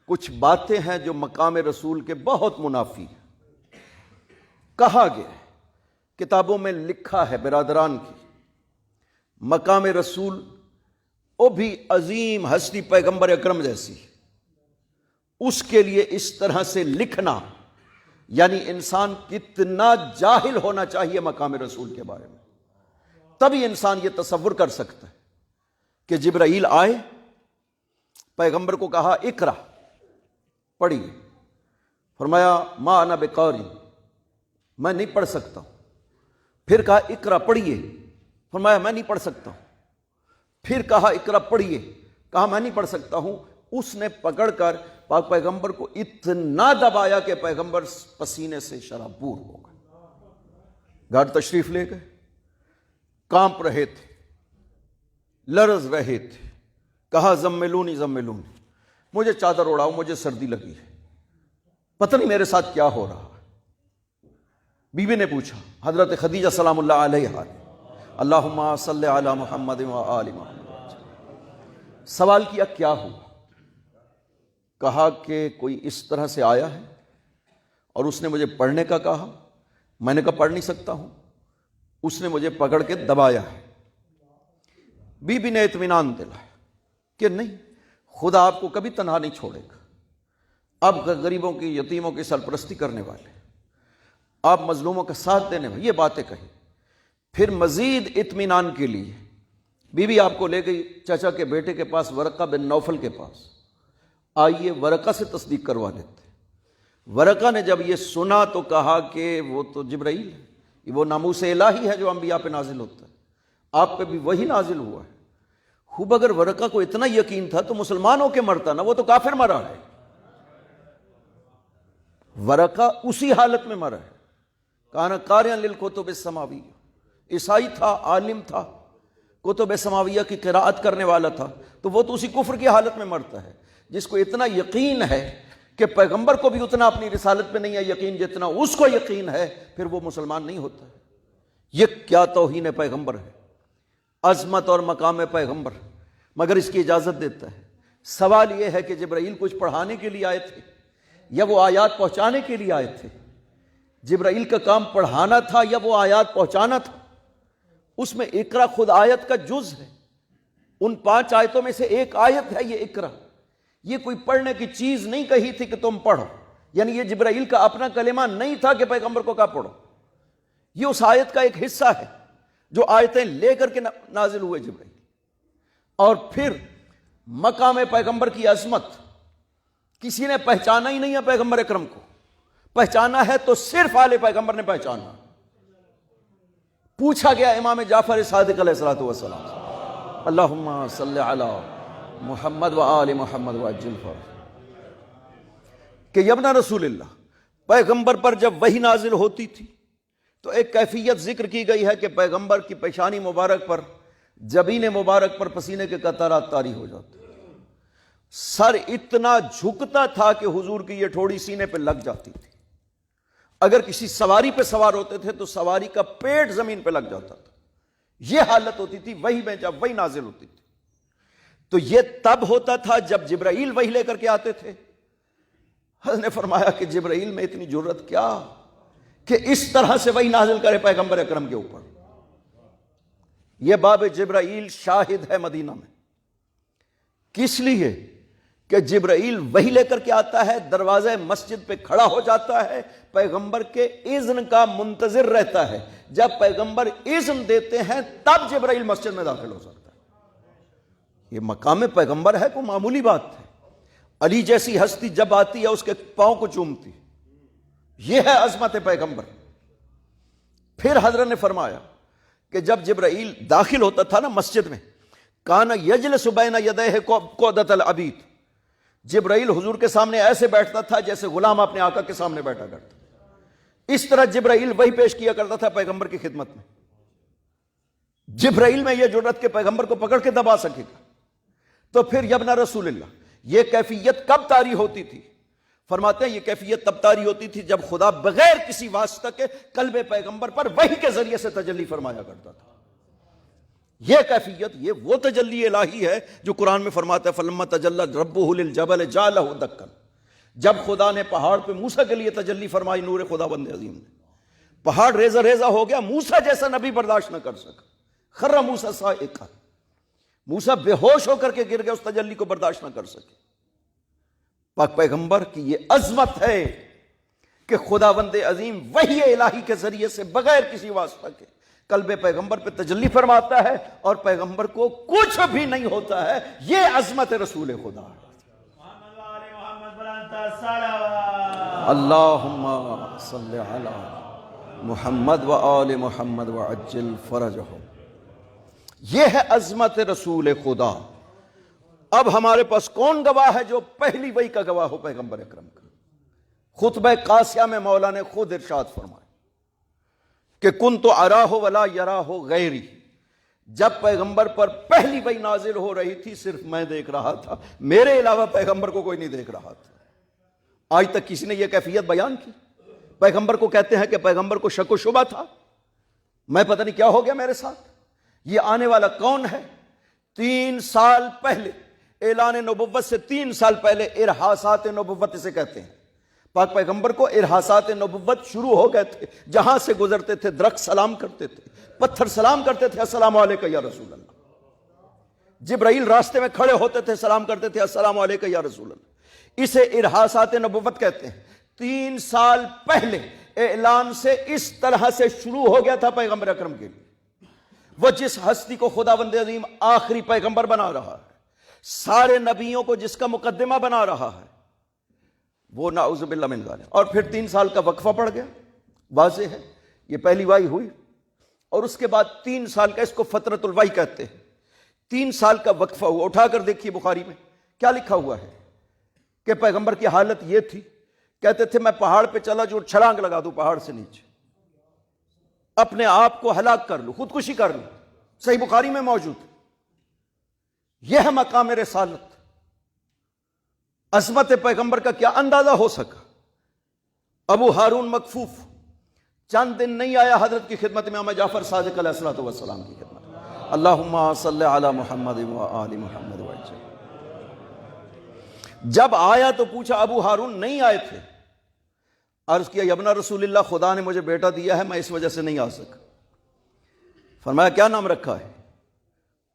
کچھ باتیں ہیں جو مقام رسول کے بہت منافی ہیں۔ کہا گیا ہے، کتابوں میں لکھا ہے برادران کی، مقام رسول وہ بھی عظیم ہستی پیغمبر اکرم جیسی، اس کے لیے اس طرح سے لکھنا یعنی انسان کتنا جاہل ہونا چاہیے مقام رسول کے بارے میں، تبھی انسان یہ تصور کر سکتا ہے کہ جبرائیل آئے، پیغمبر کو کہا اقرا پڑھیے، فرمایا ما انا بقاری، میں نہیں پڑھ سکتا ہوں۔ پھر کہا اقرا پڑھیے، فرمایا میں نہیں پڑھ سکتا ہوں۔ پھر کہا اقرا پڑھیے، کہا میں نہیں پڑھ سکتا ہوں۔ اس نے پکڑ کر پاک پیغمبر کو اتنا دبایا کہ پیغمبر پسینے سے شرابور ہو گئے۔ گھر تشریف لے گئے، کانپ رہے تھے، لرز رہے تھے، کہا زملونی زملونی، مجھے چادر اڑاؤ، مجھے سردی لگی ہے، پتہ نہیں میرے ساتھ کیا ہو رہا ہے۔ بی بی نے پوچھا، حضرت خدیجہ سلام اللہ علیہا، اللہم صلی علی محمد و آل محمد، سوال کیا کیا ہوا؟ کہا کہ کوئی اس طرح سے آیا ہے اور اس نے مجھے پڑھنے کا کہا، میں نے کہا پڑھ نہیں سکتا ہوں، اس نے مجھے پکڑ کے دبایا ہے۔ بی بی نے اطمینان دلایا کہ نہیں، خدا آپ کو کبھی تنہا نہیں چھوڑے گا، آپ غریبوں کی یتیموں کی سرپرستی کرنے والے، آپ مظلوموں کا ساتھ دینے والے، یہ باتیں کہی۔ پھر مزید اطمینان کے لیے بی بی آپ کو لے گئی چچا کے بیٹے کے پاس، ورقہ بن نوفل کے پاس، آئیے ورقہ سے تصدیق کروا لیتے۔ ورقہ نے جب یہ سنا تو کہا کہ وہ تو جبرائیل ہے، وہ ناموس الہی ہے جو انبیاء پہ نازل ہوتا ہے، آپ پہ بھی وہی نازل ہوا ہے۔ خوب اگر ورقہ کو اتنا یقین تھا تو مسلمان ہو کے مرتا نا، وہ تو کافر مرا ہے۔ ورقہ اسی حالت میں مرا ہے، کانا قارئا للکتب السماویہ، عیسائی تھا، عالم تھا، کتب سماویہ کی قراءت کرنے والا تھا، تو وہ تو اسی کفر کی حالت میں مرتا ہے۔ جس کو اتنا یقین ہے کہ پیغمبر کو بھی اتنا اپنی رسالت پہ نہیں ہے یقین جتنا اس کو یقین ہے، پھر وہ مسلمان نہیں ہوتا ہے۔ یہ کیا توہین پیغمبر ہے، عظمت اور مقام پیغمبر، مگر اس کی اجازت دیتا ہے۔ سوال یہ ہے کہ جبرائیل کچھ پڑھانے کے لیے آئے تھے یا وہ آیات پہنچانے کے لیے آئے تھے؟ جبرائیل کا کام پڑھانا تھا یا وہ آیات پہنچانا تھا؟ اس میں اقرا خود آیت کا جز ہے، ان 5 آیتوں میں سے ایک آیت ہے یہ اقرا۔ یہ کوئی پڑھنے کی چیز نہیں کہی تھی کہ تم پڑھو، یعنی یہ جبرائیل کا اپنا کلمہ نہیں تھا کہ پیغمبر کو کہا پڑھو، یہ اس آیت کا ایک حصہ ہے جو آیتیں لے کر کے نازل ہوئے جبرائیل۔ اور پھر مقام پیغمبر کی عظمت کسی نے پہچانا ہی نہیں ہے، پیغمبر اکرم کو پہچانا ہے تو صرف آل پیغمبر نے پہچانا۔ پوچھا گیا امام جعفر صادق علیہ الصلوۃ والسلام، اللہم صلی علی محمد و آل محمد وعجل فرجہ، کہ یبنا رسول اللہ، پیغمبر پر جب وحی نازل ہوتی تھی تو ایک کیفیت ذکر کی گئی ہے کہ پیغمبر کی پیشانی مبارک پر، جبین مبارک پر پسینے کے قطرات طاری ہو جاتے، سر اتنا جھکتا تھا کہ حضور کی یہ ٹھوڑی سینے پہ لگ جاتی تھی۔ اگر کسی سواری پہ سوار ہوتے تھے تو سواری کا پیٹ زمین پہ لگ جاتا تھا۔ یہ حالت ہوتی تھی وحی میں جب وحی نازل ہوتی تھی۔ تو یہ تب ہوتا تھا جب جبرائیل وحی لے کر کے آتے تھے۔ حضرت نے فرمایا کہ جبرائیل میں اتنی جرت کیا کہ اس طرح سے وحی نازل کرے پیغمبر اکرم کے اوپر۔ یہ باب جبرائیل شاہد ہے مدینہ میں، کس لیے کہ جبرائیل وحی لے کر کے آتا ہے، دروازہ مسجد پہ کھڑا ہو جاتا ہے، پیغمبر کے اذن کا منتظر رہتا ہے، جب پیغمبر اذن دیتے ہیں تب جبرائیل مسجد میں داخل ہو سکتا ہے۔ یہ مقام پیغمبر ہے، کوئی معمولی بات ہے؟ علی جیسی ہستی جب آتی ہے اس کے پاؤں کو چومتی، یہ ہے عظمت پیغمبر۔ پھر حضرت نے فرمایا کہ جب جبرائیل داخل ہوتا تھا نا مسجد میں، کان یجلس بین یدیہ قعدۃ العبید، جبرائیل حضور کے سامنے ایسے بیٹھتا تھا جیسے غلام اپنے آقا کے سامنے بیٹھا کرتا۔ اس طرح جبرائیل وہی پیش کیا کرتا تھا پیغمبر کی خدمت میں۔ جبرائیل میں یہ جرأت کہ پیغمبر کو پکڑ کے دبا سکے گا، تو پھر یبنا رسول اللہ یہ کیفیت کب طاری ہوتی تھی؟ فرماتے ہیں یہ کیفیت تب طاری ہوتی تھی جب خدا بغیر کسی واسطہ کے قلب پیغمبر پر وحی کے ذریعے سے تجلی فرمایا کرتا تھا۔ یہ کیفیت، یہ وہ تجلی الہی ہے جو قرآن میں فرماتا ہے فلما تجلی ربہ للجبل جعلہ دکا، جب خدا نے پہاڑ پہ موسیٰ کے لیے تجلی فرمائی نور خدا بند عظیم نے، پہاڑ ریزہ ریزہ ہو گیا، موسیٰ جیسا نبی برداشت نہ کر سکا، خر موسیٰ صاعقا، موسیٰ بے ہوش ہو کر کے گر گئے، اس تجلی کو برداشت نہ کر سکے۔ پاک پیغمبر کی یہ عظمت ہے کہ خداوند عظیم وحی الہی کے ذریعے سے بغیر کسی واسطہ کے قلب پیغمبر پہ تجلی فرماتا ہے اور پیغمبر کو کچھ بھی نہیں ہوتا ہے۔ یہ عظمت رسول خدا ہے۔ اللہم صلی علی محمد و آل محمد وعجل فرجہم۔ یہ ہے عظمت رسول خدا۔ اب ہمارے پاس کون گواہ ہے جو پہلی وحی کا گواہ ہو؟ پیغمبر اکرم کا۔ خطبہ قاسیہ میں مولا نے خود ارشاد فرمایا کہ کنت اراہ ولا یراہ غیری، جب پیغمبر پر پہلی وحی نازل ہو رہی تھی صرف میں دیکھ رہا تھا، میرے علاوہ پیغمبر کو کوئی نہیں دیکھ رہا تھا۔ آج تک کسی نے یہ کیفیت بیان کی؟ پیغمبر کو کہتے ہیں کہ پیغمبر کو شک و شبہ تھا، میں پتہ نہیں کیا ہو گیا میرے ساتھ۔ یہ آنے والا کون ہے؟ 3 سال پہلے، اعلان نبوت سے 3 سال پہلے ارحاسات نبوت اسے کہتے ہیں۔ پاک پیغمبر کو ارحاسات نبوت شروع ہو گئے تھے، جہاں سے گزرتے تھے درخت سلام کرتے تھے، پتھر سلام کرتے تھے السلام علیکم یا رسول اللہ، جبرائیل راستے میں کھڑے ہوتے تھے سلام کرتے تھے السلام علیکم یا رسول اللہ۔ اسے ارحاسات نبوت کہتے ہیں۔ 3 سال پہلے اعلان سے اس طرح سے شروع ہو گیا تھا پیغمبر اکرم کے لیے۔ وہ جس ہستی کو خداوند عظیم آخری پیغمبر بنا رہا ہے، سارے نبیوں کو جس کا مقدمہ بنا رہا ہے، وہ نعوذ باللہ من ذالک۔ اور پھر 3 سال کا وقفہ پڑ گیا، واضح ہے یہ پہلی وحی ہوئی، اور اس کے بعد 3 سال کا، اس کو فترۃ الوحی کہتے ہیں، 3 سال کا وقفہ ہوا۔ اٹھا کر دیکھیے بخاری میں کیا لکھا ہوا ہے کہ پیغمبر کی حالت یہ تھی، کہتے تھے میں پہاڑ پہ چلا جو چھلانگ لگا دوں پہاڑ سے نیچے، اپنے آپ کو ہلاک کر لوں، خودکشی کر لوں۔ صحیح بخاری میں موجود۔ یہ ہے مقام رسالت۔ عظمت پیغمبر کا کیا اندازہ ہو سکا؟ ابو ہارون مکفوف چند دن نہیں آیا حضرت کی خدمت میں، امام جعفر صادق علیہ الصلوۃ والسلام کی خدمت میں۔ اللہم صلی علی محمد و آل محمد وسلم۔ جب آیا تو پوچھا، ابو ہارون نہیں آئے تھے، عرض کیا یبنا رسول اللہ، خدا نے مجھے بیٹا دیا ہے، میں اس وجہ سے نہیں آ سکا۔ فرمایا کیا نام رکھا ہے؟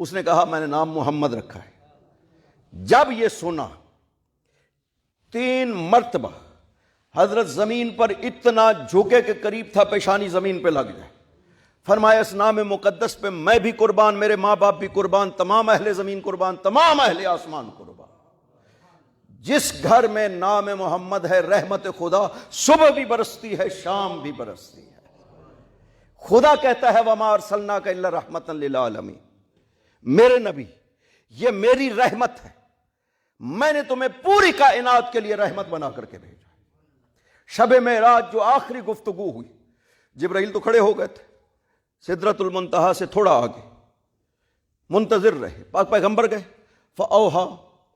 اس نے کہا میں نے نام محمد رکھا ہے۔ جب یہ سنا 3 مرتبہ حضرت زمین پر اتنا جھکے کے قریب تھا پیشانی زمین پہ لگ جائے۔ فرمایا اس نام مقدس پہ میں بھی قربان، میرے ماں باپ بھی قربان، تمام اہل زمین قربان، تمام اہل آسمان قربان۔ جس گھر میں نام محمد ہے رحمت خدا صبح بھی برستی ہے شام بھی برستی ہے۔ خدا کہتا ہے وَمَا أَرْسَلْنَاكَ إِلَّا رَحْمَةً لِلْعَالَمِينَ، میرے نبی یہ میری رحمت ہے، میں نے تمہیں پوری کائنات کے لیے رحمت بنا کر کے بھیجا۔ شب معراج جو آخری گفتگو ہوئی، جبرائیل تو کھڑے ہو گئے تھے، سدرۃ المنتہا سے تھوڑا آگے منتظر رہے، پاک پیغمبر گئے، فَأَوْحَىٰ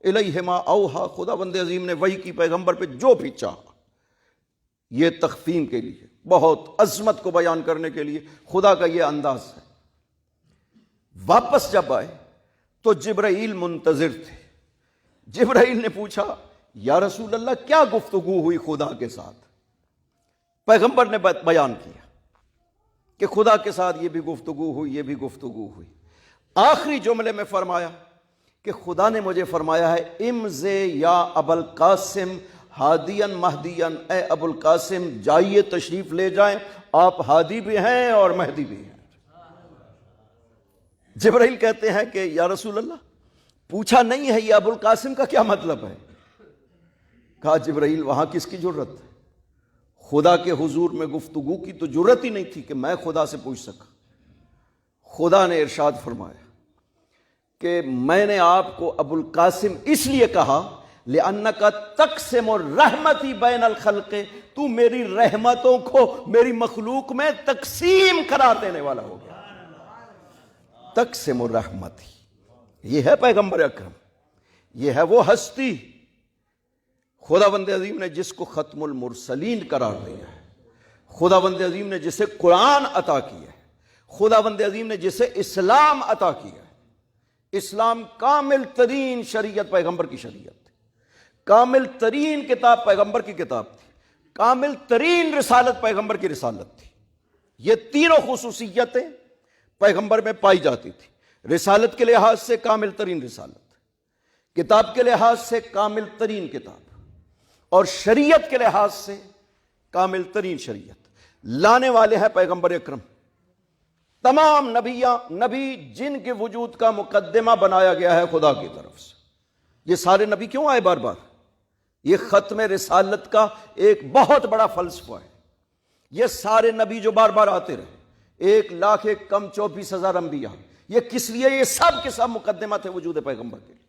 الیہ ما اوحیٰ، خدا بند عظیم نے وحی کی پیغمبر پہ جو بھی چاہا۔ یہ تخفیم کے لیے، بہت عظمت کو بیان کرنے کے لیے خدا کا یہ انداز ہے۔ واپس جب آئے تو جبرائیل منتظر تھے۔ جبرائیل نے پوچھا یا رسول اللہ کیا گفتگو ہوئی خدا کے ساتھ؟ پیغمبر نے بیان کیا کہ خدا کے ساتھ یہ بھی گفتگو ہوئی، یہ بھی گفتگو ہوئی۔ آخری جملے میں فرمایا کہ خدا نے مجھے فرمایا ہے امضِ یا ابو القاسم ہادین مہدین، اے ابو القاسم جائیے تشریف لے جائیں، آپ ہادی بھی ہیں اور مہدی بھی ہیں۔ جبرائیل کہتے ہیں کہ یا رسول اللہ پوچھا نہیں ہے یہ ابو القاسم کا کیا مطلب ہے؟ کہا جبرائیل وہاں کس کی جرت ہے؟ خدا کے حضور میں گفتگو کی تو جرت ہی نہیں تھی کہ میں خدا سے پوچھ سکا۔ خدا نے ارشاد فرمایا کہ میں نے آپ کو ابو القاسم اس لیے کہا لِأَنَّكَ تَقْسِمُ الرَّحْمَةِ بَيْنَ الْخَلْقِ، تو میری رحمتوں کو میری مخلوق میں تقسیم قرار دینے والا ہو گیا۔ تقسم الرحمت، یہ ہے پیغمبر اکرم، یہ ہے وہ ہستی خداوند عظیم نے جس کو ختم المرسلین قرار دیا ہے، خداوند عظیم نے جسے قرآن عطا کیا ہے، خداوند عظیم نے جسے اسلام عطا کیا ہے۔ اسلام کامل ترین شریعت پیغمبر کی شریعت تھی، کامل ترین کتاب پیغمبر کی کتاب تھی، کامل ترین رسالت پیغمبر کی رسالت تھی۔ یہ تینوں خصوصیتیں پیغمبر میں پائی جاتی تھی۔ رسالت کے لحاظ سے کامل ترین رسالت، کتاب کے لحاظ سے کامل ترین کتاب، اور شریعت کے لحاظ سے کامل ترین شریعت لانے والے ہیں پیغمبر اکرم۔ تمام نبی جن کے وجود کا مقدمہ بنایا گیا ہے خدا کی طرف سے۔ یہ سارے نبی کیوں آئے بار بار؟ یہ ختم رسالت کا ایک بہت بڑا فلسفہ ہے۔ یہ سارے نبی جو بار بار آتے رہے، 1,00,000 انبیاء، یہ کس لیے؟ یہ سب کے سب مقدمہ تھے وجود پیغمبر کے لیے۔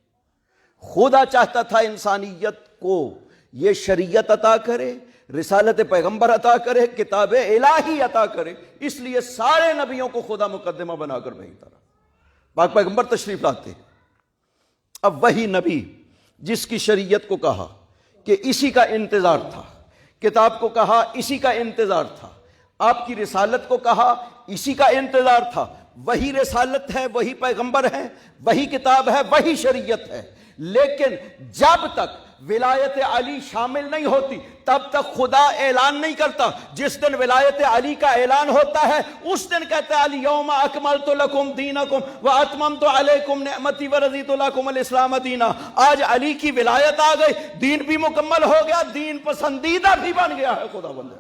خدا چاہتا تھا انسانیت کو یہ شریعت عطا کرے، رسالت پیغمبر عطا کرے، کتاب الہی عطا کرے، اس لیے سارے نبیوں کو خدا مقدمہ بنا کر بھیجتا رہا۔ پاک پیغمبر تشریف لاتے، اب وہی نبی جس کی شریعت کو کہا کہ اسی کا انتظار تھا، کتاب کو کہا اسی کا انتظار تھا، آپ کی رسالت کو کہا اسی کا انتظار تھا، وہی رسالت ہے، وہی پیغمبر ہے، وہی کتاب ہے، وہی شریعت ہے، لیکن جب تک ولایت علی شامل نہیں ہوتی تب تک خدا اعلان نہیں کرتا۔ جس دن ولایت علی کا اعلان ہوتا ہے اس دن کہتا ہے الیوم اکملت لکم دینکم واتممت علیکم نعمتی ورضیت لکم الاسلام دینا۔ آج علی کی ولایت آ گئی، دین بھی مکمل ہو گیا، دین پسندیدہ بھی بن گیا ہے خدا بندہ۔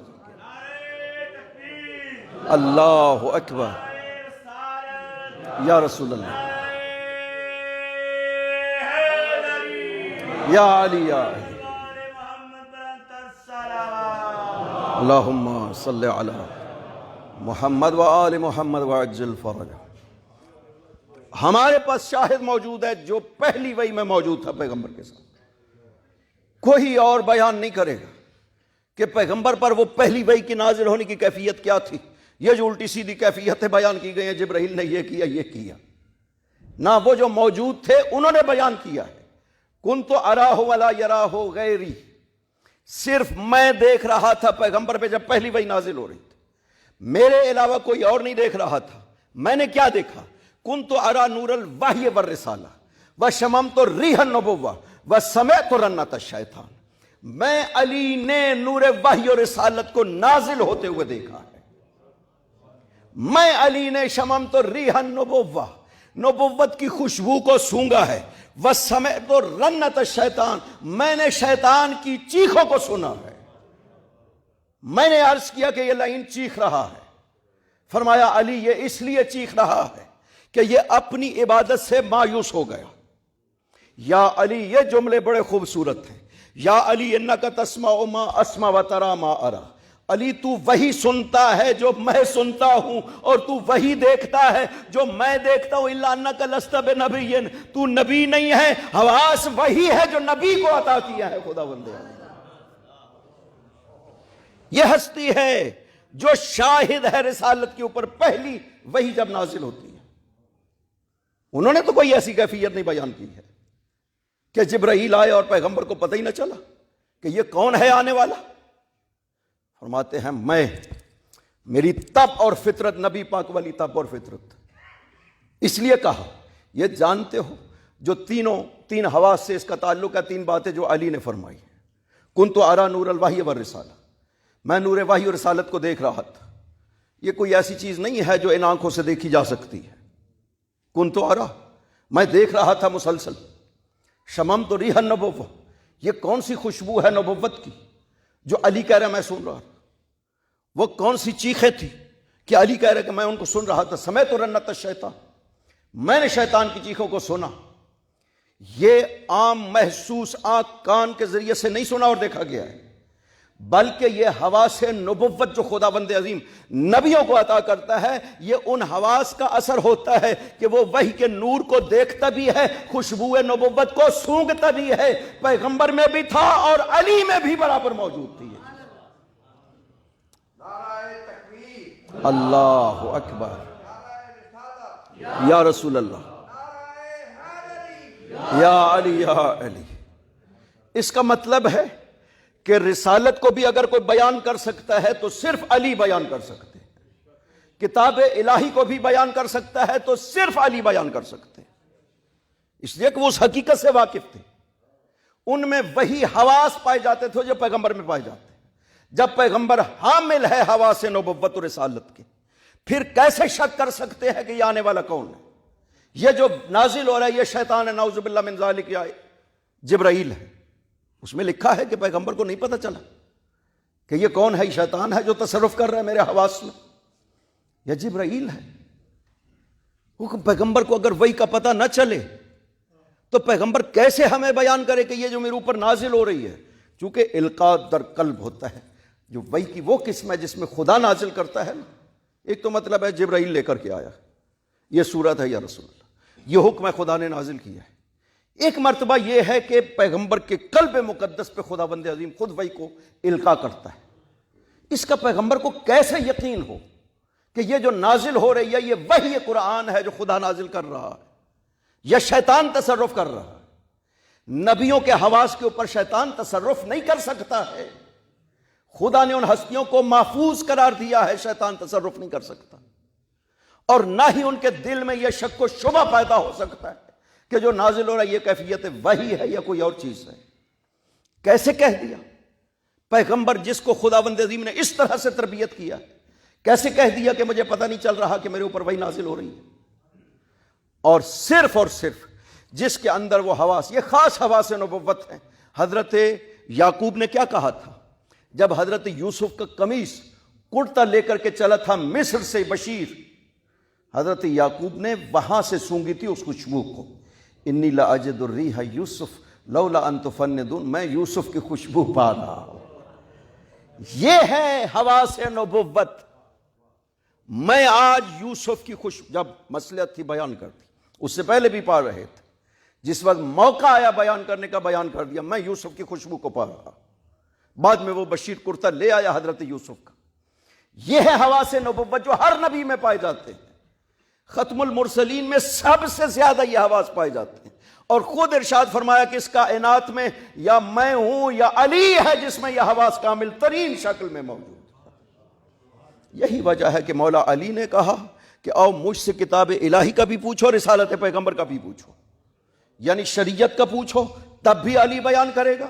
اللہ اکبر، یا رسول اللہ، یا علی یا علی، اللہم صلی علی محمد و آل محمد وعجل فرج۔ ہمارے پاس شاہد موجود ہے جو پہلی وحی میں موجود تھا پیغمبر کے ساتھ۔ کوئی اور بیان نہیں کرے گا کہ پیغمبر پر وہ پہلی وحی کی نازل ہونے کی کیفیت کیا تھی۔ یہ جو الٹی سیدھی کیفیتیں بیان کی گئی ہیں، جبرائیل نے یہ کیا یہ کیا، نہ وہ جو موجود تھے انہوں نے بیان کیا ہے۔ کنت اراہ ولا یراہ غیری، صرف میں دیکھ رہا تھا پیغمبر پہ جب پہلی وحی نازل ہو رہی تھی، میرے علاوہ کوئی اور نہیں دیکھ رہا تھا۔ میں نے کیا دیکھا؟ کنت ارا نور الوحی والرسالہ وشممت ریح النبوہ وسمعت رنۃ الشیطان۔ میں علی نے نور وحی اور رسالت کو نازل ہوتے ہوئے دیکھا ہے۔ میں علی نے شممت ریح النبوہ، نبوت کی خوشبو کو سونگا ہے، وسمعت رنۃ الشیطان، میں نے شیطان کی چیخوں کو سنا ہے۔ میں نے عرض کیا کہ یہ لعین چیخ رہا ہے، فرمایا علی یہ اس لیے چیخ رہا ہے کہ یہ اپنی عبادت سے مایوس ہو گیا۔ یا علی، یہ جملے بڑے خوبصورت ہیں۔ یا علی انک تسمع ما اسمع و ترى ما ارى، علی تو وہی سنتا ہے جو میں سنتا ہوں، اور تو وہی دیکھتا ہے جو میں دیکھتا ہوں۔ الا انک لست بنبی، تو نبی نہیں ہے، حواس وہی ہے جو نبی کو عطا کیا ہے خدا بندے۔ یہ ہستی ہے جو شاہد ہے رسالت کے اوپر پہلی وحی جب نازل ہوتی ہے۔ انہوں نے تو کوئی ایسی کیفیت نہیں بیان کی ہے کہ جبرائیل آئے اور پیغمبر کو پتہ ہی نہ چلا کہ یہ کون ہے آنے والا۔ فرماتے ہیں میں، میری تپ اور فطرت نبی پاک والی تپ اور فطرت، اس لیے کہا یہ جانتے ہو جو تین حواس سے اس کا تعلق ہے، تین باتیں جو علی نے فرمائی ہیں۔ کنت ارا نور الوحی والرسالہ، میں نور وحی اور رسالت کو دیکھ رہا تھا۔ یہ کوئی ایسی چیز نہیں ہے جو ان آنکھوں سے دیکھی جا سکتی ہے۔ کنت ارا، میں دیکھ رہا تھا مسلسل۔ شممت ریح النبوہ، یہ کون سی خوشبو ہے نبوت کی جو علی کہہ رہا میں سن رہا تھا؟ وہ کون سی چیخیں تھی کہ علی کہہ رہا کہ میں ان کو سن رہا تھا؟ سمعت رنۃ الشیطان، میں نے شیطان کی چیخوں کو سنا۔ یہ عام محسوس آنکھ کان کے ذریعے سے نہیں سنا اور دیکھا گیا ہے، بلکہ یہ حواس نبوت جو خدا بند عظیم نبیوں کو عطا کرتا ہے، یہ ان حواس کا اثر ہوتا ہے کہ وہ وحی کے نور کو دیکھتا بھی ہے، خوشبو نبوت کو سونگھتا بھی ہے۔ پیغمبر میں بھی تھا اور علی میں بھی برابر موجود تھی۔ اللہ اکبر، یا رسول اللہ، یا علی یا علی۔ اس کا مطلب ہے کہ رسالت کو بھی اگر کوئی بیان کر سکتا ہے تو صرف علی بیان کر سکتے ہیں، کتاب الہی کو بھی بیان کر سکتا ہے تو صرف علی بیان کر سکتے ہیں، اس لیے کہ وہ اس حقیقت سے واقف تھے۔ ان میں وہی حواس پائے جاتے تھے جو پیغمبر میں پائے جاتے ہیں۔ جب پیغمبر حامل ہے حواس نبوت و رسالت کے، پھر کیسے شک کر سکتے ہیں کہ یہ آنے والا کون ہے؟ یہ جو نازل ہو رہا ہے یہ شیطان ہے، نعوذ باللہ من ذالک، یا جبرائیل ہے۔ اس میں لکھا ہے کہ پیغمبر کو نہیں پتہ چلا کہ یہ کون ہے، شیطان ہے جو تصرف کر رہا ہے میرے حواس میں، یا جبرائیل ہے۔ وہ پیغمبر کو اگر وحی کا پتہ نہ چلے تو پیغمبر کیسے ہمیں بیان کرے کہ یہ جو میرے اوپر نازل ہو رہی ہے؟ چونکہ القاء در قلب ہوتا ہے، جو وحی کی وہ قسم ہے جس میں خدا نازل کرتا ہے نا۔ ایک تو مطلب ہے جبرائیل لے کر کے آیا، یہ صورت ہے یا رسول اللہ، یہ حکم ہے خدا نے نازل کیا ہے۔ ایک مرتبہ یہ ہے کہ پیغمبر کے قلب مقدس پہ خدا بند عظیم خود وحی کو القاء کرتا ہے۔ اس کا پیغمبر کو کیسے یقین ہو کہ یہ جو نازل ہو رہی ہے یہ وحی قرآن ہے جو خدا نازل کر رہا ہے، یا شیطان تصرف کر رہا ہے؟ نبیوں کے حواس کے اوپر شیطان تصرف نہیں کر سکتا ہے، خدا نے ان ہستیوں کو محفوظ قرار دیا ہے، شیطان تصرف نہیں کر سکتا، اور نہ ہی ان کے دل میں یہ شک و شبہ پیدا ہو سکتا ہے کہ جو نازل ہو رہا ہے یہ کیفیت وحی ہے یا کوئی اور چیز ہے۔ کیسے کہہ دیا؟ پیغمبر جس کو خداوند عظیم نے اس طرح سے تربیت کیا، کیسے کہہ دیا کہ مجھے پتہ نہیں چل رہا کہ میرے اوپر وحی نازل ہو رہی ہے؟ اور صرف جس کے اندر وہ حواس، یہ خاص حواس نبوت ہیں۔ حضرت یعقوب نے کیا کہا تھا جب حضرت یوسف کا قمیص کرتا لے کر کے چلا تھا مصر سے بشیر؟ حضرت یعقوب نے وہاں سے سونگی تھی اس خوشبو کو، انی لاجد الریح یوسف لولا ان تفندون، میں یوسف کی خوشبو پا رہا ہوں۔ یہ ہے حواس نبوت۔ میں آج یوسف کی خوشبو، جب مصلحت تھی بیان کر دی، اس سے پہلے بھی پا رہے تھے، جس وقت موقع آیا بیان کرنے کا بیان کر دیا۔ میں یوسف کی خوشبو کو پا رہا، بعد میں وہ بشیر کرتا لے آیا حضرت یوسف کا۔ یہ ہے حواس نبوت جو ہر نبی میں پائے جاتے ہیں۔ ختم المرسلین میں سب سے زیادہ یہ حواس پائے جاتے ہیں، اور خود ارشاد فرمایا کہ اس کائنات میں یا میں ہوں یا علی ہے جس میں یہ حواس کامل ترین شکل میں موجود ہے۔ یہی وجہ ہے کہ مولا علی نے کہا کہ آؤ مجھ سے کتاب الہی کا بھی پوچھو، رسالت پیغمبر کا بھی پوچھو، یعنی شریعت کا پوچھو تب بھی علی بیان کرے گا،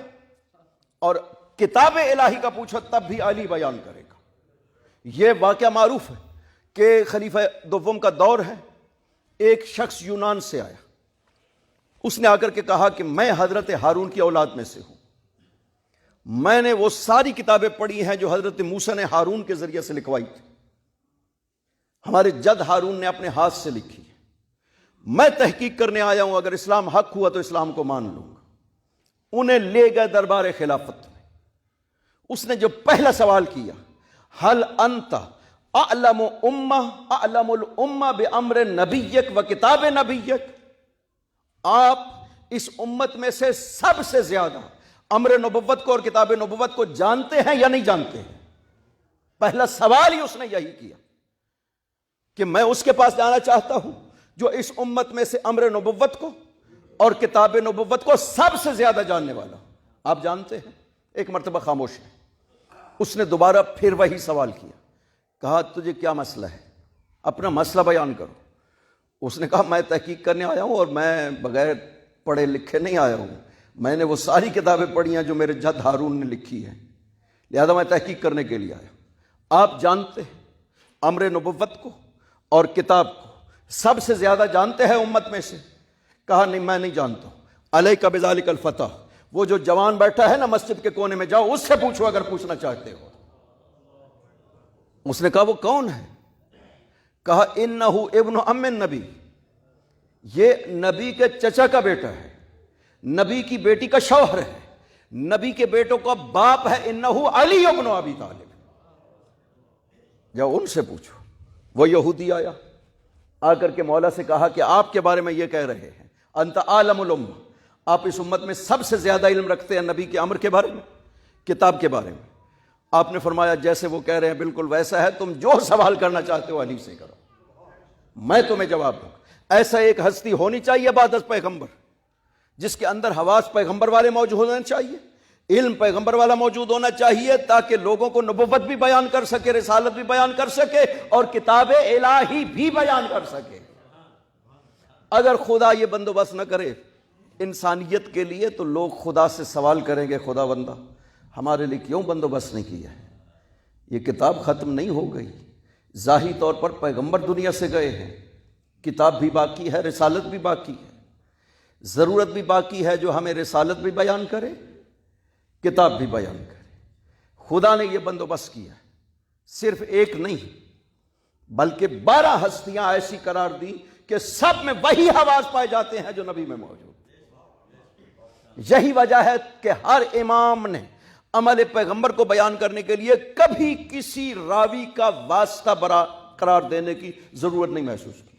اور کتاب الہی کا پوچھو تب بھی علی بیان کرے گا۔ یہ واقعہ معروف ہے کہ خلیفہ دوم کا دور ہے، ایک شخص یونان سے آیا، اس نے آ کر کے کہا کہ میں حضرت ہارون کی اولاد میں سے ہوں، میں نے وہ ساری کتابیں پڑھی ہیں جو حضرت موسیٰ نے ہارون کے ذریعے سے لکھوائی تھی، ہمارے جد ہارون نے اپنے ہاتھ سے لکھی ہے، میں تحقیق کرنے آیا ہوں، اگر اسلام حق ہوا تو اسلام کو مان لوں گا۔ انہیں لے گئے دربار خلافت میں۔ اس نے جو پہلا سوال کیا، حل انت اعلم الامہ بامر نبیک و کتاب نبیک، آپ اس امت میں سے سب سے زیادہ امر نبوت کو اور کتاب نبوت کو جانتے ہیں یا نہیں جانتے ہیں؟ پہلا سوال ہی اس نے یہی کیا کہ میں اس کے پاس جانا چاہتا ہوں جو اس امت میں سے امر نبوت کو اور کتاب نبوت کو سب سے زیادہ جاننے والا۔ آپ جانتے ہیں؟ ایک مرتبہ خاموش ہے۔ اس نے دوبارہ پھر وہی سوال کیا، کہا تجھے کیا مسئلہ ہے، اپنا مسئلہ بیان کرو۔ اس نے کہا میں تحقیق کرنے آیا ہوں اور میں بغیر پڑھے لکھے نہیں آیا ہوں، میں نے وہ ساری کتابیں پڑھی ہیں جو میرے جد ہارون نے لکھی ہیں، لہذا میں تحقیق کرنے کے لیے آیا۔ آپ جانتے ہیں امر نبوت کو اور کتاب کو سب سے زیادہ جانتے ہیں امت میں سے؟ کہا نہیں میں نہیں جانتا ہوں۔ علیک بذالک الفتح، وہ جو جوان بیٹھا ہے نا مسجد کے کونے میں، جاؤ اس سے پوچھو اگر پوچھنا چاہتے ہو۔ اس نے کہا وہ کون ہے؟ کہا انہ ابن ام النبی، یہ نبی کے چچا کا بیٹا ہے۔ نبی کی بیٹی کا شوہر ہے، نبی کے بیٹوں کا باپ ہے، انہو علی ابن ابی طالب۔ جب ان سے پوچھو، وہ یہودی آیا، آ کر کے مولا سے کہا کہ آپ کے بارے میں یہ کہہ رہے ہیں، انت عالم الامہ، آپ اس امت میں سب سے زیادہ علم رکھتے ہیں نبی کے امر کے بارے میں، کتاب کے بارے میں۔ آپ نے فرمایا جیسے وہ کہہ رہے ہیں بالکل ویسا ہے، تم جو سوال کرنا چاہتے ہو علی سے کرو، میں تمہیں جواب دوں۔ ایسا ایک ہستی ہونی چاہیے بعد از پیغمبر، جس کے اندر حواس پیغمبر والے موجود ہونا چاہیے، علم پیغمبر والا موجود ہونا چاہیے، تاکہ لوگوں کو نبوت بھی بیان کر سکے، رسالت بھی بیان کر سکے، اور کتاب الہی بھی بیان کر سکے۔ اگر خدا یہ بندوبست نہ کرے انسانیت کے لیے، تو لوگ خدا سے سوال کریں گے، خدا بندہ ہمارے لیے کیوں بندوبست نہیں کیا ہے؟ یہ کتاب ختم نہیں ہو گئی، ظاہری طور پر پیغمبر دنیا سے گئے ہیں، کتاب بھی باقی ہے، رسالت بھی باقی ہے، ضرورت بھی باقی ہے جو ہمیں رسالت بھی بیان کرے، کتاب بھی بیان کرے۔ خدا نے یہ بندوبست کیا، صرف ایک نہیں بلکہ 12 ہستیاں ایسی قرار دی کہ سب میں وہی حواس پائے جاتے ہیں جو نبی میں موجود۔ یہی وجہ ہے کہ ہر امام نے عمل پیغمبر کو بیان کرنے کے لیے کبھی کسی راوی کا واسطہ قرار دینے کی ضرورت نہیں محسوس کی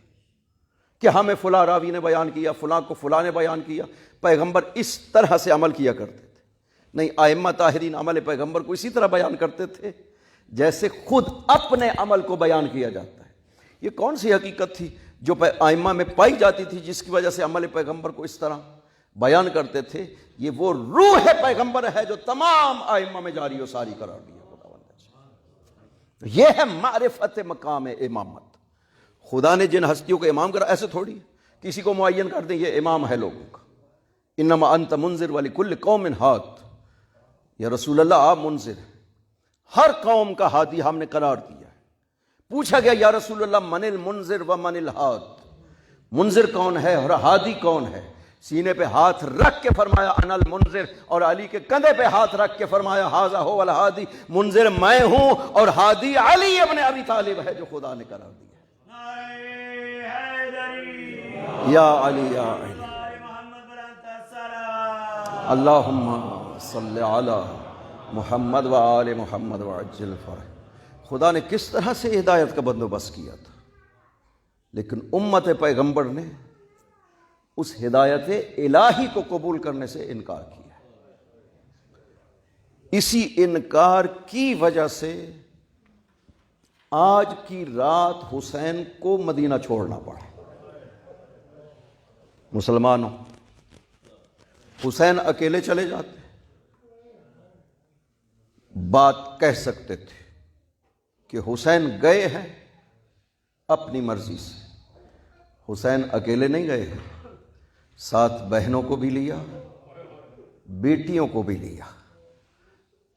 کہ ہمیں فلاں راوی نے بیان کیا، فلاں کو فلاں نے بیان کیا۔ پیغمبر اس طرح سے عمل کیا کرتے تھے، نہیں، ائمہ طاہرین عمل پیغمبر کو اسی طرح بیان کرتے تھے جیسے خود اپنے عمل کو بیان کیا جاتا ہے۔ یہ کون سی حقیقت تھی جو ائمہ میں پائی جاتی تھی جس کی وجہ سے عمل پیغمبر کو اس طرح بیان کرتے تھے؟ یہ وہ روح پیغمبر ہے جو تمام ائمہ میں جاری و ساری قرار دیا خداوند نے۔ یہ ہے معرفت مقام امامت۔ خدا نے جن ہستیوں کو امام کرا، ایسے تھوڑی کسی کو معین کر دیں یہ امام ہے لوگوں کا۔ انما انت منذر ولکل قوم ہاد، یا رسول اللہ آپ منذر ہیں، ہر قوم کا ہادی ہم نے قرار دیا ہے۔ پوچھا گیا یا رسول اللہ من المنذر و من الہاد، منذر کون ہے اور ہادی کون ہے؟ سینے پہ ہاتھ رکھ کے فرمایا انا المنذر، اور علی کے کندھے پہ ہاتھ رکھ کے فرمایا ھذا هو الہادی، منذر میں ہوں اور ہادی علی ابن ابی طالب ہے جو خدا نے قرار دیا۔ یا علی یا علی، اللہم صلی علی محمد و آل محمد وعجل فرج۔ خدا نے کس طرح سے ہدایت کا بندوبست کیا تھا، لیکن امت پیغمبر نے اس ہدایت الہی کو قبول کرنے سے انکار کیا۔ اسی انکار کی وجہ سے آج کی رات حسین کو مدینہ چھوڑنا پڑا۔ مسلمانوں، حسین اکیلے چلے جاتے، بات کہہ سکتے تھے کہ حسین گئے ہیں اپنی مرضی سے۔ حسین اکیلے نہیں گئے ہیں، ساتھ بہنوں کو بھی لیا، بیٹیوں کو بھی لیا۔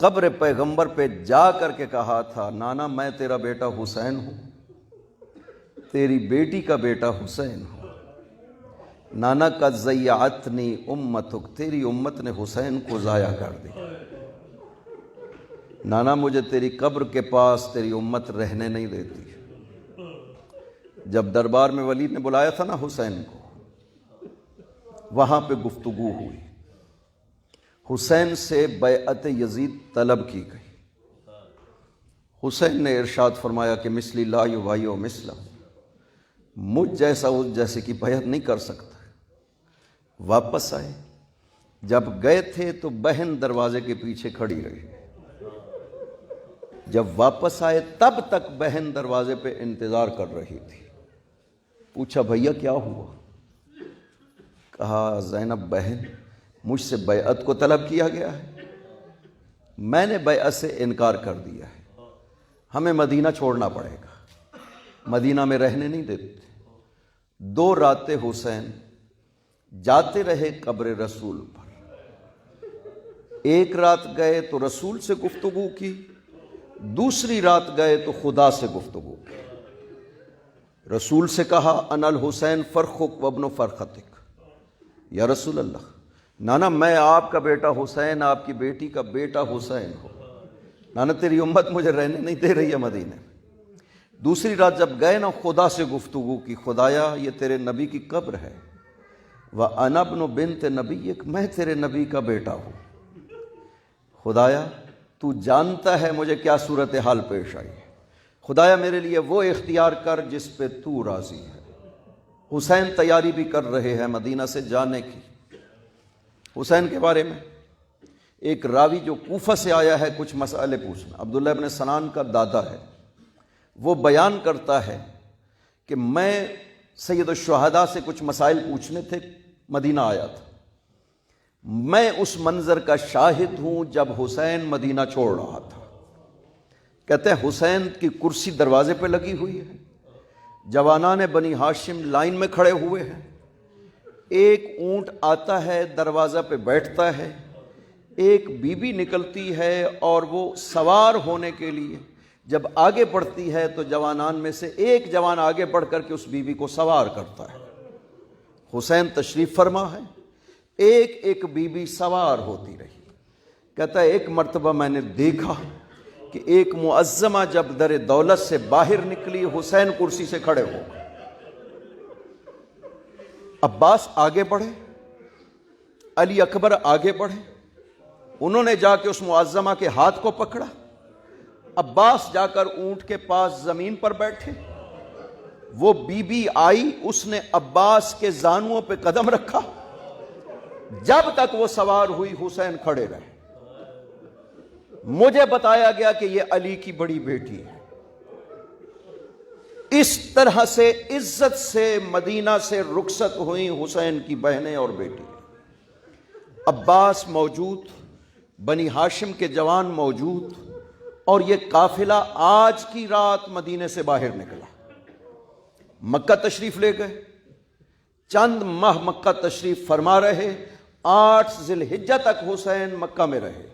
قبر پیغمبر پہ جا کر کے کہا تھا نانا میں تیرا بیٹا حسین ہوں، تیری بیٹی کا بیٹا حسین ہوں۔ نانا قد ضیعتنی امتک، تیری امت نے حسین کو ضائع کر دیا۔ نانا مجھے تیری قبر کے پاس تیری امت رہنے نہیں دیتی۔ جب دربار میں ولید نے بلایا تھا نا حسین کو، وہاں پہ گفتگو ہوئی، حسین سے بیعت یزید طلب کی گئی۔ حسین نے ارشاد فرمایا کہ مثلی لا یبایع مثلہ، مجھ جیسا اس جیسے کی بیعت نہیں کر سکتا۔ واپس آئے، جب گئے تھے تو بہن دروازے کے پیچھے کھڑی رہی، جب واپس آئے تب تک بہن دروازے پہ انتظار کر رہی تھی۔ پوچھا بھیا کیا ہوا؟ کہا زینب بہن مجھ سے بیعت کو طلب کیا گیا ہے، میں نے بیعت سے انکار کر دیا ہے، ہمیں مدینہ چھوڑنا پڑے گا، مدینہ میں رہنے نہیں دیتے۔ 2 راتیں حسین جاتے رہے قبر رسول پر، 1 رات گئے تو رسول سے گفتگو کی، دوسری رات گئے تو خدا سے گفتگو کی۔ رسول سے کہا انا الحسین فرخک وابن فرختک، یا رسول اللہ نانا میں آپ کا بیٹا حسین، آپ کی بیٹی کا بیٹا حسین ہو، نانا تیری امت مجھے رہنے نہیں دے رہی ہے مدینے میں۔ دوسری رات جب گئے نا خدا سے گفتگو کی، خدایا یہ تیرے نبی کی قبر ہے، وَأَنَا ابْنُ بِنْتِ نَبِيِّكَ، میں تیرے نبی کا بیٹا ہوں۔ خدایا تو جانتا ہے مجھے کیا صورتحال پیش آئی ہے، خدایا میرے لیے وہ اختیار کر جس پہ تو راضی ہے۔ حسین تیاری بھی کر رہے ہیں مدینہ سے جانے کی۔ حسین کے بارے میں ایک راوی جو کوفہ سے آیا ہے کچھ مسئلے پوچھنا، عبداللہ ابن سنان کا دادا ہے، وہ بیان کرتا ہے کہ میں سید الشہداء سے کچھ مسائل پوچھنے تھے، مدینہ آیا تھا۔ میں اس منظر کا شاہد ہوں جب حسین مدینہ چھوڑ رہا تھا۔ کہتے ہیں حسین کی کرسی دروازے پہ لگی ہوئی ہے، جوانان بنی ہاشم لائن میں کھڑے ہوئے ہیں، ایک اونٹ آتا ہے دروازہ پہ بیٹھتا ہے، ایک بی بی نکلتی ہے اور وہ سوار ہونے کے لیے جب آگے بڑھتی ہے تو جوانان میں سے ایک جوان آگے بڑھ کر کے اس بی بی کو سوار کرتا ہے۔ حسین تشریف فرما ہے، ایک ایک بی بی سوار ہوتی رہی۔ کہتا ہے ایک مرتبہ میں نے دیکھا کہ ایک معظمہ جب در دولت سے باہر نکلی، حسین کرسی سے کھڑے ہو گئے۔ عباس آگے بڑھے، علی اکبر آگے بڑھے، انہوں نے جا کے اس معظمہ کے ہاتھ کو پکڑا۔ عباس جا کر اونٹ کے پاس زمین پر بیٹھے، وہ بی بی آئی، اس نے عباس کے زانوؤں پہ قدم رکھا، جب تک وہ سوار ہوئی حسین کھڑے رہے۔ مجھے بتایا گیا کہ یہ علی کی بڑی بیٹی ہے۔ اس طرح سے عزت سے مدینہ سے رخصت ہوئی حسین کی بہنیں اور بیٹی۔ عباس موجود، بنی ہاشم کے جوان موجود، اور یہ قافلہ آج کی رات مدینے سے باہر نکلا، مکہ تشریف لے گئے۔ چند ماہ مکہ تشریف فرما رہے، 8 ذی الحجہ تک حسین مکہ میں رہے۔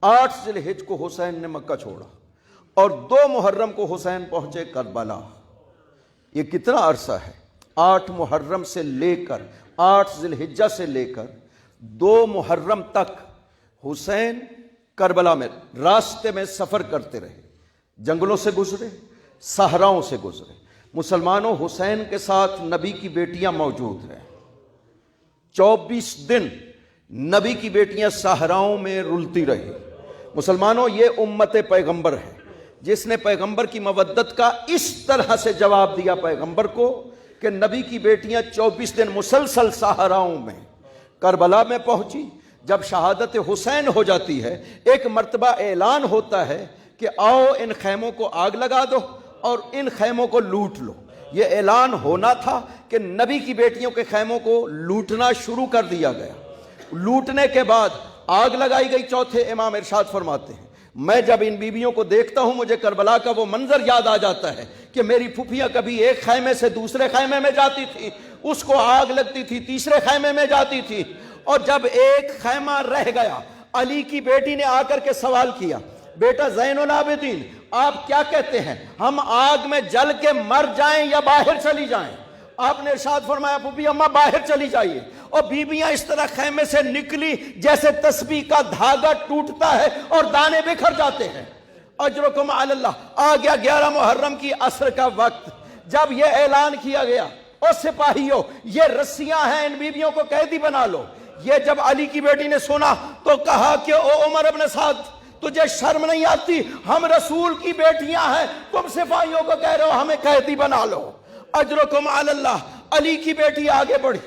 8 ذی الحجہ کو حسین نے مکہ چھوڑا اور 2 محرم کو حسین پہنچے کربلا۔ یہ کتنا عرصہ ہے؟ 8 محرم سے لے کر 8 ذی الحجہ سے لے کر 2 محرم تک حسین کربلا میں راستے میں سفر کرتے رہے، جنگلوں سے گزرے، صحراؤں سے گزرے۔ مسلمانوں، حسین کے ساتھ نبی کی بیٹیاں موجود ہیں۔ 24 دن نبی کی بیٹیاں صحراؤں میں رلتی رہی۔ مسلمانوں، یہ امت پیغمبر ہے جس نے پیغمبر کی مودت کا اس طرح سے جواب دیا پیغمبر کو کہ نبی کی بیٹیاں 24 دن مسلسل صحراؤں میں، کربلا میں پہنچی۔ جب شہادت حسین ہو جاتی ہے، ایک مرتبہ اعلان ہوتا ہے کہ آؤ ان خیموں کو آگ لگا دو اور ان خیموں کو لوٹ لو۔ یہ اعلان ہونا تھا کہ نبی کی بیٹیوں کے خیموں کو لوٹنا شروع کر دیا گیا۔ لوٹنے کے بعد آگ لگائی گئی۔ چوتھے امام ارشاد فرماتے ہیں، میں جب ان بیویوں کو دیکھتا ہوں مجھے کربلا کا وہ منظر یاد آ جاتا ہے کہ میری پھوپھیاں کبھی ایک خیمے سے دوسرے خیمے میں جاتی تھی، اس کو آگ لگتی تھی، تیسرے خیمے میں جاتی تھی، اور جب ایک خیمہ رہ گیا علی کی بیٹی نے آ کر کے سوال کیا، بیٹا زین العابدین آپ کیا کہتے ہیں، ہم آگ میں جل کے مر جائیں یا باہر چلی جائیں؟ آپ نے ارشاد فرمایا پھوپھی اماں باہر چلی جائیے۔ اور بیویاں اس طرح خیمے سے نکلی جیسے تسبیح کا دھاگا ٹوٹتا ہے اور دانے بکھر جاتے ہیں۔ اجرکم علی اللہ۔ آ گیا 11 محرم کی عصر کا وقت، جب یہ اعلان کیا گیا اور سپاہیوں یہ رسیاں ہیں، ان بیویوں کو قیدی بنا لو۔ یہ جب علی کی بیٹی نے سنا تو کہا کہ او عمر ابن سعد، تجھے شرم نہیں آتی؟ ہم رسول کی بیٹیاں ہیں، تم سپاہیوں کو کہہ رہے ہو ہمیں قیدی بنا لو۔ اجرکم علی اللہ۔ علی کی بیٹی آگے بڑھی،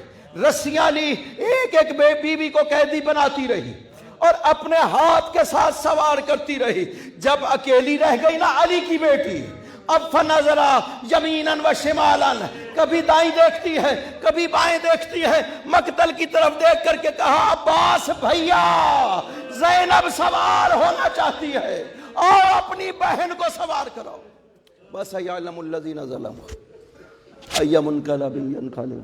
رسیاں لی، ایک ایک بیوی کو قیدی بناتی رہی اور اپنے ہاتھ کے ساتھ سوار کرتی رہی۔ جب اکیلی رہ گئی نا علی کی بیٹی، اب فنظرا یمیناً و شمالاً، کبھی دائیں دیکھتی ہے کبھی بائیں دیکھتی ہے، مقتل کی طرف دیکھ کر کے کہا عباس بھیا زینب سوار ہونا چاہتی ہے، اور اپنی بہن کو سوار کرو۔ بس یعلم الذین ظلموا ای منقلب ینقلبون